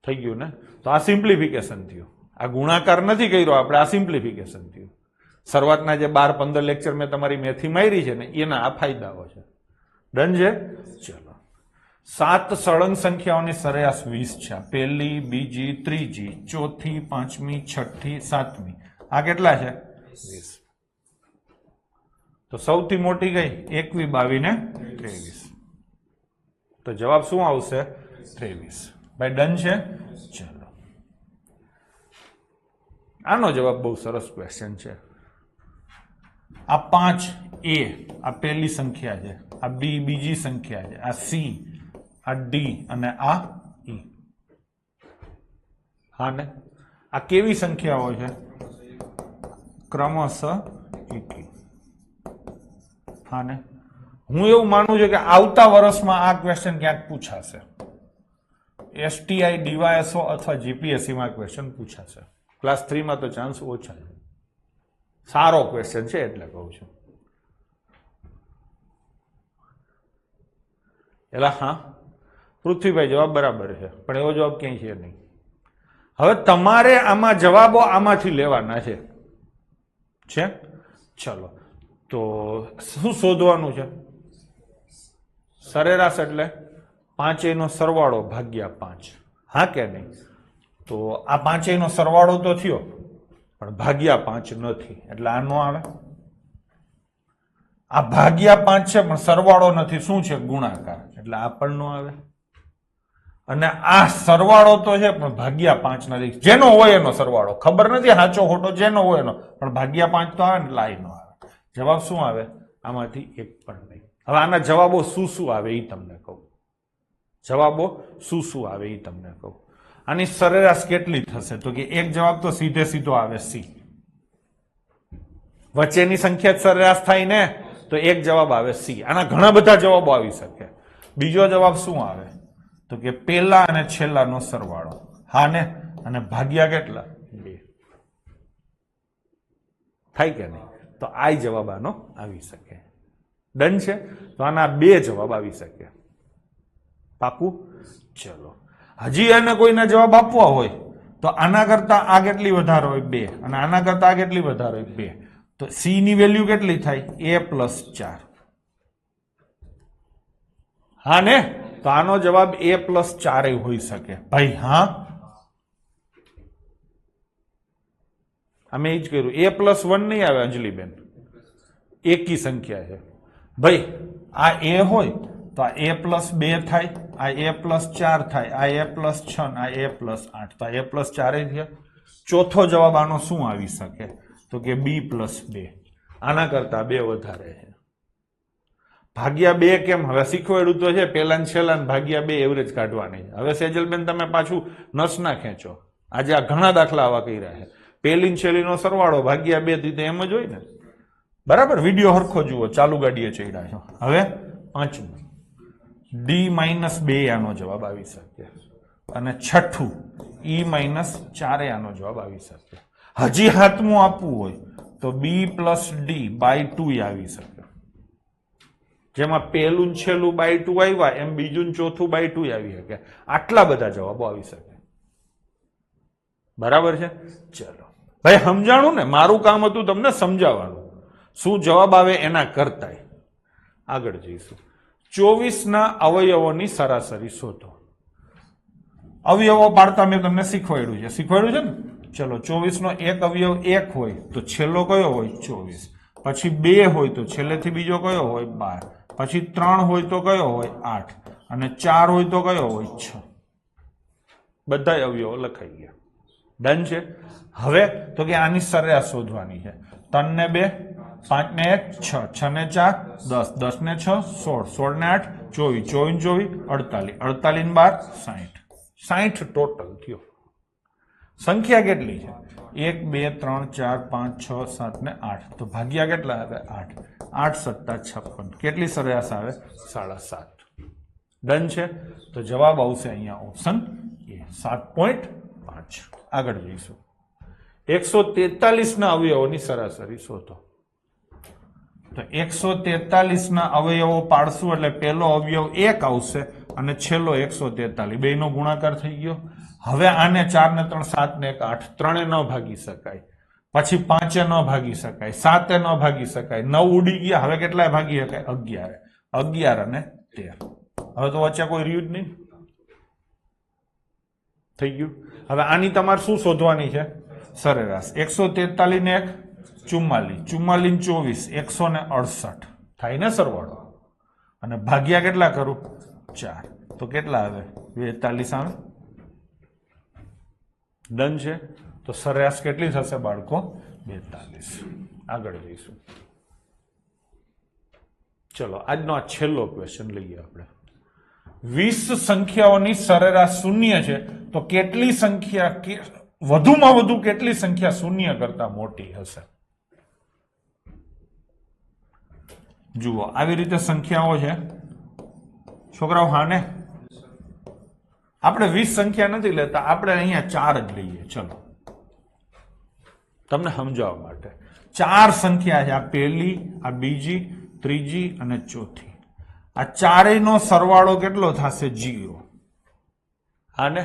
થઈ ગયું ને? તો આ સિમ્પ્લિફિકેશન થયું. આ ગુણાકાર નથી કર્યો આપણે, આ સિમ્પ્લિફિકેશન થયું. શરૂઆતના જે 12-15 લેક્ચર મેં તમારી મેથી મારી છે ને એના આ ફાયદાઓ છે. ડન છે? ચલો. 7 સળંગ સંખ્યાઓની સરેરાશ 20 છે. પહેલી, બીજી, ત્રીજી, ચોથી, પાંચમી, છઠ્ઠી, સાતમી. આ કેટલા છે? 20. તો સૌથી મોટી કઈ? 21, 22 ને 23. તો જવાબ શું આવશે? 23. ભાઈ ડન છે? ચલો. આનો જવાબ બહુ સરસ ક્વેશ્ચન છે. આ 5 a આ પહેલી સંખ્યા છે, આ b બીજી સંખ્યા છે, આ c, આ d અને આ e. હા ને? આ કેવી સંખ્યાઓ છે? ક્રમશઃ એકી. હા ને? હું એવું માનું છું કે આવતા વર્ષમાં આ ક્વેશ્ચન ક્યાંક પૂછાશે. STI, DYSO અથવા GPSC માં ક્વેશ્ચન પૂછાશે. ક્લાસ 3 માં તો ચાન્સ ઓછા છે. સારો ક્વેશ્ચન છે એટલે કહું છું. એલા હા પૃથ્વીભાઈ જવાબ બરાબર છે, પણ એવો જવાબ ક્યાંય છે નહીં. હવે તમારે આમાં જવાબો આમાંથી લેવાના છે. ચલો, તો શું શોધવાનું છે? સરેરાશ એટલે પાંચેયનો સરવાળો ભાગ્યા 5. હા કે નહીં? તો આ પાંચેયનો સરવાળો તો થયો પણ ભાગ્યા 5 નથી, એટલે આ નો આવે. આ ભાગ્યા 5 છે પણ સરવાળો નથી, શું છે? ગુણાકાર, એટલે આ પણ નો આવે. અને આ સરવાળો તો છે પણ ભાગ્યા 5 નથી. જેનો હોય એનો સરવાળો, ખબર નથી સાચો ખોટો, જેનો હોય એનો, પણ ભાગ્યા 5 તો આવે ને, એટલે આ નો આવે. જવાબ શું આવે? આમાંથી એક પણ નહીં. હવે આના જવાબો શું શું આવે એ તમને કહું. જવાબો શું શું આવે એ તમને કહું. આની સરેરાશ કેટલી થશે? તો કે એક જવાબ તો સીધે સીધો આવે C. વચ્ચેની સંખ્યા સરેરાશ થાય ને, તો એક જવાબ આવે C. આના ઘણા બધા જવાબો આવી શકે. બીજો જવાબ શું આવે? તો કે પેલા અને છેલ્લાનો સરવાળો. હા ને? અને ભાગ્યા કેટલા? 2. થાય કે નહીં? તો આ જવાબ આનો આવી શકે. ડન છે? તો આના 2 જવાબ આવી શકે. પાકું? ચલો. હજી એને કોઈને જવાબ આપવા હોય તો આના કરતા આ કેટલી વધારે હોય? 2. અને આના કરતા આ કેટલી વધારે હોય? 2. તો C ની વેલ્યુ કેટલી થાય? A+4. હા ને? તો આનો જવાબ A+4 હોઈ શકે. ભાઈ હા, અમે એ જ કર્યું. A+1 નહીં આવે અંજલિબેન, એકી સંખ્યા છે. ભાઈ આ A હોય તો આ A+2 થાય, આ A+4 થાય, આ A+6, આ A+8, તો આ A+4 થયા. ચોથો જવાબ આનો શું આવી શકે? તો કે B+2. આના કરતા 2 વધારે છે. ભાગ્યા 2 કેમ? હવે શીખવાડ્યું તો છે, પેલા ને છેલ્લા ને ભાગ્યા 2 એવરેજ કાઢવાની. હવે સેજલબેન તમે પાછું નસ ના ખેંચો. આજે આ ઘણા દાખલા આવા કર્યા છે. પેલી ને છેલ્લીનો સરવાળો ભાગ્યા 2 દીધે એમ જ હોય ને. બરાબર? વિડીયો હરખો જુઓ, ચાલુ ગાડીએ ચડ્યા છો. હવે પાંચમું D-2 આનો જવાબ આવી શકે. અને છઠ્ઠું E-4 આનો જવાબ આવી શકે. હજી હાથમું આપવું હોય તો B+D/2 આવી શકે. જેમાં પહેલું છેલ્લું by2 આવ્યા એમ બીજું ચોથું by2 આવી શકે. આટલા બધા જવાબો આવી શકે. બરાબર છે? ચલો ભાઈ, સમજાણું ને? મારું કામ હતું તમને સમજાવવાનું. શું જવાબ આવે એના કરતાય આગળ જઈશું. 24 અવયવોની સરાસરી શોધો. અવયવો પાડતા મેં તમને શીખવાડ્યું છે ને. ચલો 24 એક અવયવ 1 હોય તો છેલ્લો કયો હોય 24, પછી 2 હોય તો છેલ્લેથી બીજો કયો હોય 12, પછી 3 હોય તો કયો હોય 8 અને 4 હોય તો કયો હોય 6. બધા અવયવો લખાઈ ગયા. ડન છે. હવે તો કે આની સરેરાશ શોધવાની છે. 3 ને 2, 5 ને 1, 6, 6 ને 4, 10, 10 ને 6, 16, 16 ને 8, 24, 24, 48, 48 ને 12, 60 ટોટલ થયો. સંખ્યા કેટલી છે? 1, 2, 3, 4, 5, 6, 7 ને 8. તો ભાગ્યા કેટલા આવે? 8. 8 સત્તા 56. કેટલી સરેરાશ આવે? 7.5. ડન છે. તો જવાબ આવશે અહીંયા ઓપ્શન એ, 7.5. આગળ જઈશું. 143 અવયવોની સરાસરી શોધો. તો 143 અવયવો પાડશું એટલે પેલો અવયવ 1 આવશે અને છેલ્લો 143. બેનો ગુણાકાર થઈ ગયો. હવે આને 4 ને 3, 7 ને 1, 8. 3 ન ભાગી શકાય, પછી 5 ન ભાગી શકાય, 7 ન ભાગી શકાય, 9 ઉડી ગયા. હવે કેટલાય ભાગી શકાય? 11. 11 અને 13. હવે તો વચ્ચે કોઈ રહ્યું જ નહીં. થઈ ગયું. હવે આની તમારે શું શોધવાની છે? સરેરાશ. 143 ને 1, 44, 44 ને 24, 168 થાય ને સરવાળો. અને ભાગ્યા કેટલા કરું? 4. તો કેટલા આવે? 42 આવે. ડન છે. તો સરેરાશ કેટલી થશે બાળકો? 42. આગળ જઈશું. ચલો આજનો આ છેલ્લો ક્વેશ્ચન લઈએ આપણે. 20 સંખ્યાઓની સરેરાશ શૂન્ય છે તો કેટલી સંખ્યા, વધુમાં વધુ કેટલી સંખ્યા શૂન્ય કરતા મોટી હશે? જુઓ આવી રીતે સંખ્યાઓ છે છોકરાઓ. હા ને, આપણે 20 સંખ્યા નથી લેતા, આપણે અહીંયા 4 જ લઈએ. ચલો તમને સમજાવવા માટે 4 સંખ્યા છે. આ પહેલી, આ બીજી, ત્રીજી અને ચોથી. આ ચારેયનો સરવાળો કેટલો થશે? 0. હા ને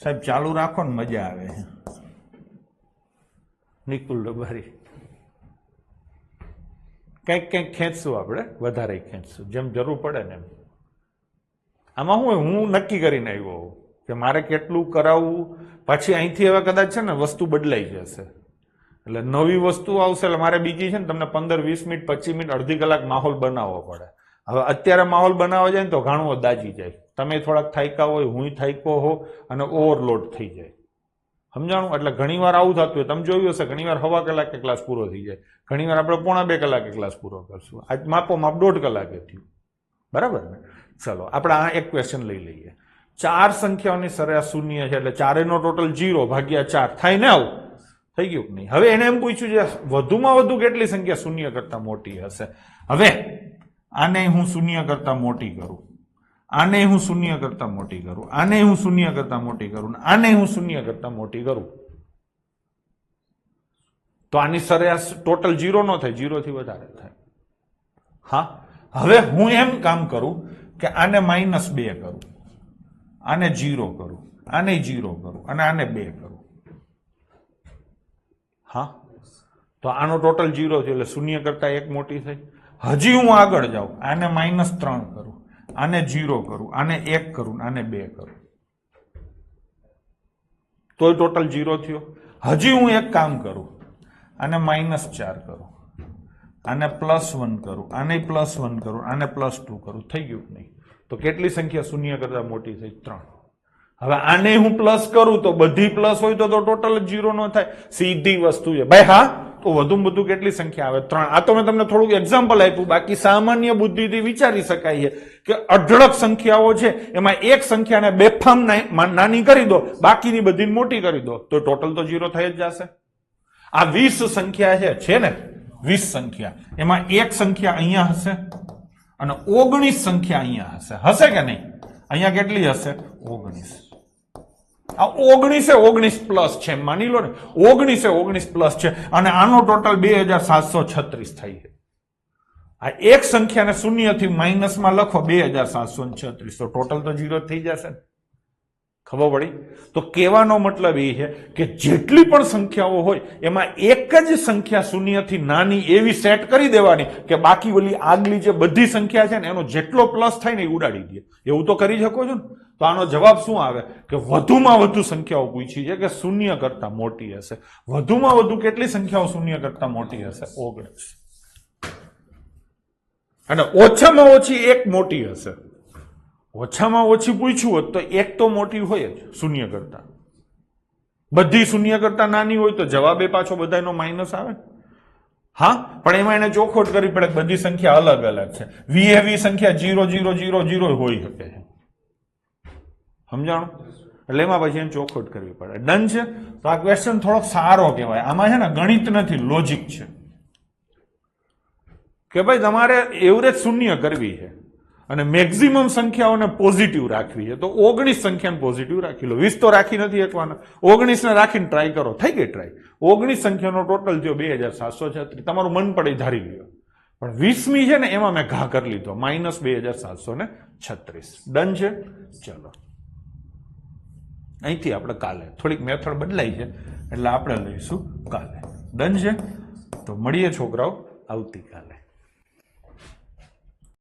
સાહેબ? ચાલુ રાખો ને, મજા આવે. નિકુલ ડબારી કંઈક ખેંચશું આપણે, વધારે ખેંચશું જેમ જરૂર પડે ને એમ. આમાં હું નક્કી કરીને આવ્યો કે મારે કેટલું કરાવવું. પછી અહીંથી હવે કદાચ છે ને વસ્તુ બદલાઈ જશે, એટલે નવી વસ્તુ આવશે. એટલે મારે બીજી છે ને તમને 15, 20 મિનિટ, 25 મિનિટ, અડધી કલાક માહોલ બનાવવો પડે. હવે અત્યારે માહોલ બનાવવા જાય ને તો ઘણો દાજી જાય. તમે થોડાક થાક્યા હોય, હું થાક્યો હો, અને ઓવરલોડ થઈ જાય. સમજાણું? એટલે ઘણી વાર આવું થતું હોય. તમે જોયું હશે, ઘણી વાર 1/2 કલાકે ક્લાસ પૂરો થઈ જાય, ઘણી વાર આપણે 1.5-2 કલાકે ક્લાસ પૂરો કરશું. આજ માપ 1.5 કલાકે થયું. બરાબર ને? ચલો આપણે આ એક ક્વેશ્ચન લઈ લઈએ. 4 સંખ્યાઓની સરેરાશ શૂન્ય છે એટલે 4 નો ટોટલ 0 ભાગ્યા 4 થાય ને? આવું થઈ ગયું નહીં? હવે એને એમ પૂછ્યું છે વધુમાં વધુ કેટલી સંખ્યા શૂન્ય કરતા મોટી હશે. હવે આને હું શૂન્ય કરતા મોટી કરું, આને હું શૂન્ય કરતા મોટી કરું, આને હું શૂન્ય કરતા મોટી કરું, આને હું શૂન્ય કરતા મોટી કરું, તો આની સરેરાશ ટોટલ 0 નો થાય, 0 થી વધારે થાય. હા, હવે હું એમ કામ કરું કે આને -2 કરું, આને 0 કરું, આને 0 કરું અને આને 2 કરું. હા, તો આનો ટોટલ 0 છે એટલે શૂન્ય કરતા 1 મોટી થઈ. હજી હું આગળ જાઉં, આને -3 કરું, આને 0 કરું, આને 1 કરું, આને 2 કરું, તો ટોટલ 0 થયો. હજી હું એક કામ કરું, આને -4 કરું, આને +1 કરું, આને +1 કરું, આને +2 કરું, થઈ ગયું નહીં? તો કેટલી સંખ્યા શૂન્ય કરતા મોટી થઈ? 3. હવે આને હું પ્લસ કરું તો બધી પ્લસ હોય તો ટોટલ 0 નો થાય. સીધી વસ્તુ છે ભાઈ. હા, તો વધુમાં વધુ કેટલી સંખ્યા આવે? 3. આ તો મેં તમને થોડુંક એક્ઝામ્પલ આપ્યું. બાકી સામાન્ય બુદ્ધિથી વિચારી શકાય છે કે અઢળક સંખ્યાઓ છે, એમાં એક સંખ્યાને બેફામ નાની કરી દો, બાકીની બધી મોટી કરી દો, તો ટોટલ તો 0 થઈ જ જશે. આ 20 સંખ્યા છે ને, 20 સંખ્યા, એમાં એક સંખ્યા અહીંયા હશે અને 19 સંખ્યા અહીંયા હશે. હશે કે નહીં? અહીંયા કેટલી હશે? 19. આ 19 પ્લસ છે, માની લો ને. 19 પ્લસ છે અને આનો ટોટલ 2736 થાય છે. આ એક સંખ્યાને શૂન્યથી માઇનસમાં લખો 2736, તો ટોટલ તો 0 થઈ જશે. ખબર પડી? તો કહેવાનો મતલબ એ છે કે જેટલી પણ સંખ્યાઓ હોય એમાં એક જ સંખ્યા શૂન્યથી નાની એવી સેટ કરી દેવાની કે બાકી ઓલી આગલી જે બધી સંખ્યા છે ને એનો જેટલો પ્લસ થાય ને એ ઉડાડી દે. એવું તો કરી શકો છો ને? તો આનો જવાબ શું આવે કે વધુમાં વધુ સંખ્યાઓ પૂછી છે કે શૂન્ય કરતા મોટી હશે. વધુમાં વધુ કેટલી સંખ્યાઓ શૂન્ય કરતા મોટી હશે? 19. અને ઓછામાં ઓછી એક મોટી હશે. ઓછામાં ઓછી પૂછ્યું હોત તો એક તો મોટી હોય જ શૂન્ય કરતા. બધી શૂન્ય કરતા નાની હોય તો જવાબ એ પાછો બધાનો માઇનસ આવે. હા, પણ એમાં એને ચોખવટ કરવી પડે કે બધી સંખ્યા અલગ અલગ છે. વી સંખ્યા 0 0 0 0 હોઈ શકે છે. સમજાણું? એટલે એમાં પછી એને ચોખવટ કરવી પડે. ડન છે? તો આ ક્વેશ્ચન થોડોક સારો કહેવાય. આમાં છે ને ગણિત નથી, લોજિક છે કે ભાઈ તમારે એવરેજ શૂન્ય કરવી છે અને મેક્સિમમ સંખ્યાઓને પોઝિટિવ રાખવી છે. તો 19 સંખ્યાને પોઝિટિવ રાખી લો. 20 તો રાખી નથી એકવાના. 19 ને રાખીને ટ્રાય કરો. થઈ ગઈ ટ્રાય. 19 સંખ્યાનો ટોટલ થયો 2736. તમારું મન પડે ધારી લ્યો. પણ 20મી છે ને એમાં મેં ઘા કરી લીધો -2736. ડન છે? ચલો અહીંથી આપણે કાલે થોડીક મેથડ બદલાઈ છે એટલે આપણે લઈશું કાલે. ડન છે? તો મળીએ છોકરાઓ આવતીકાલે.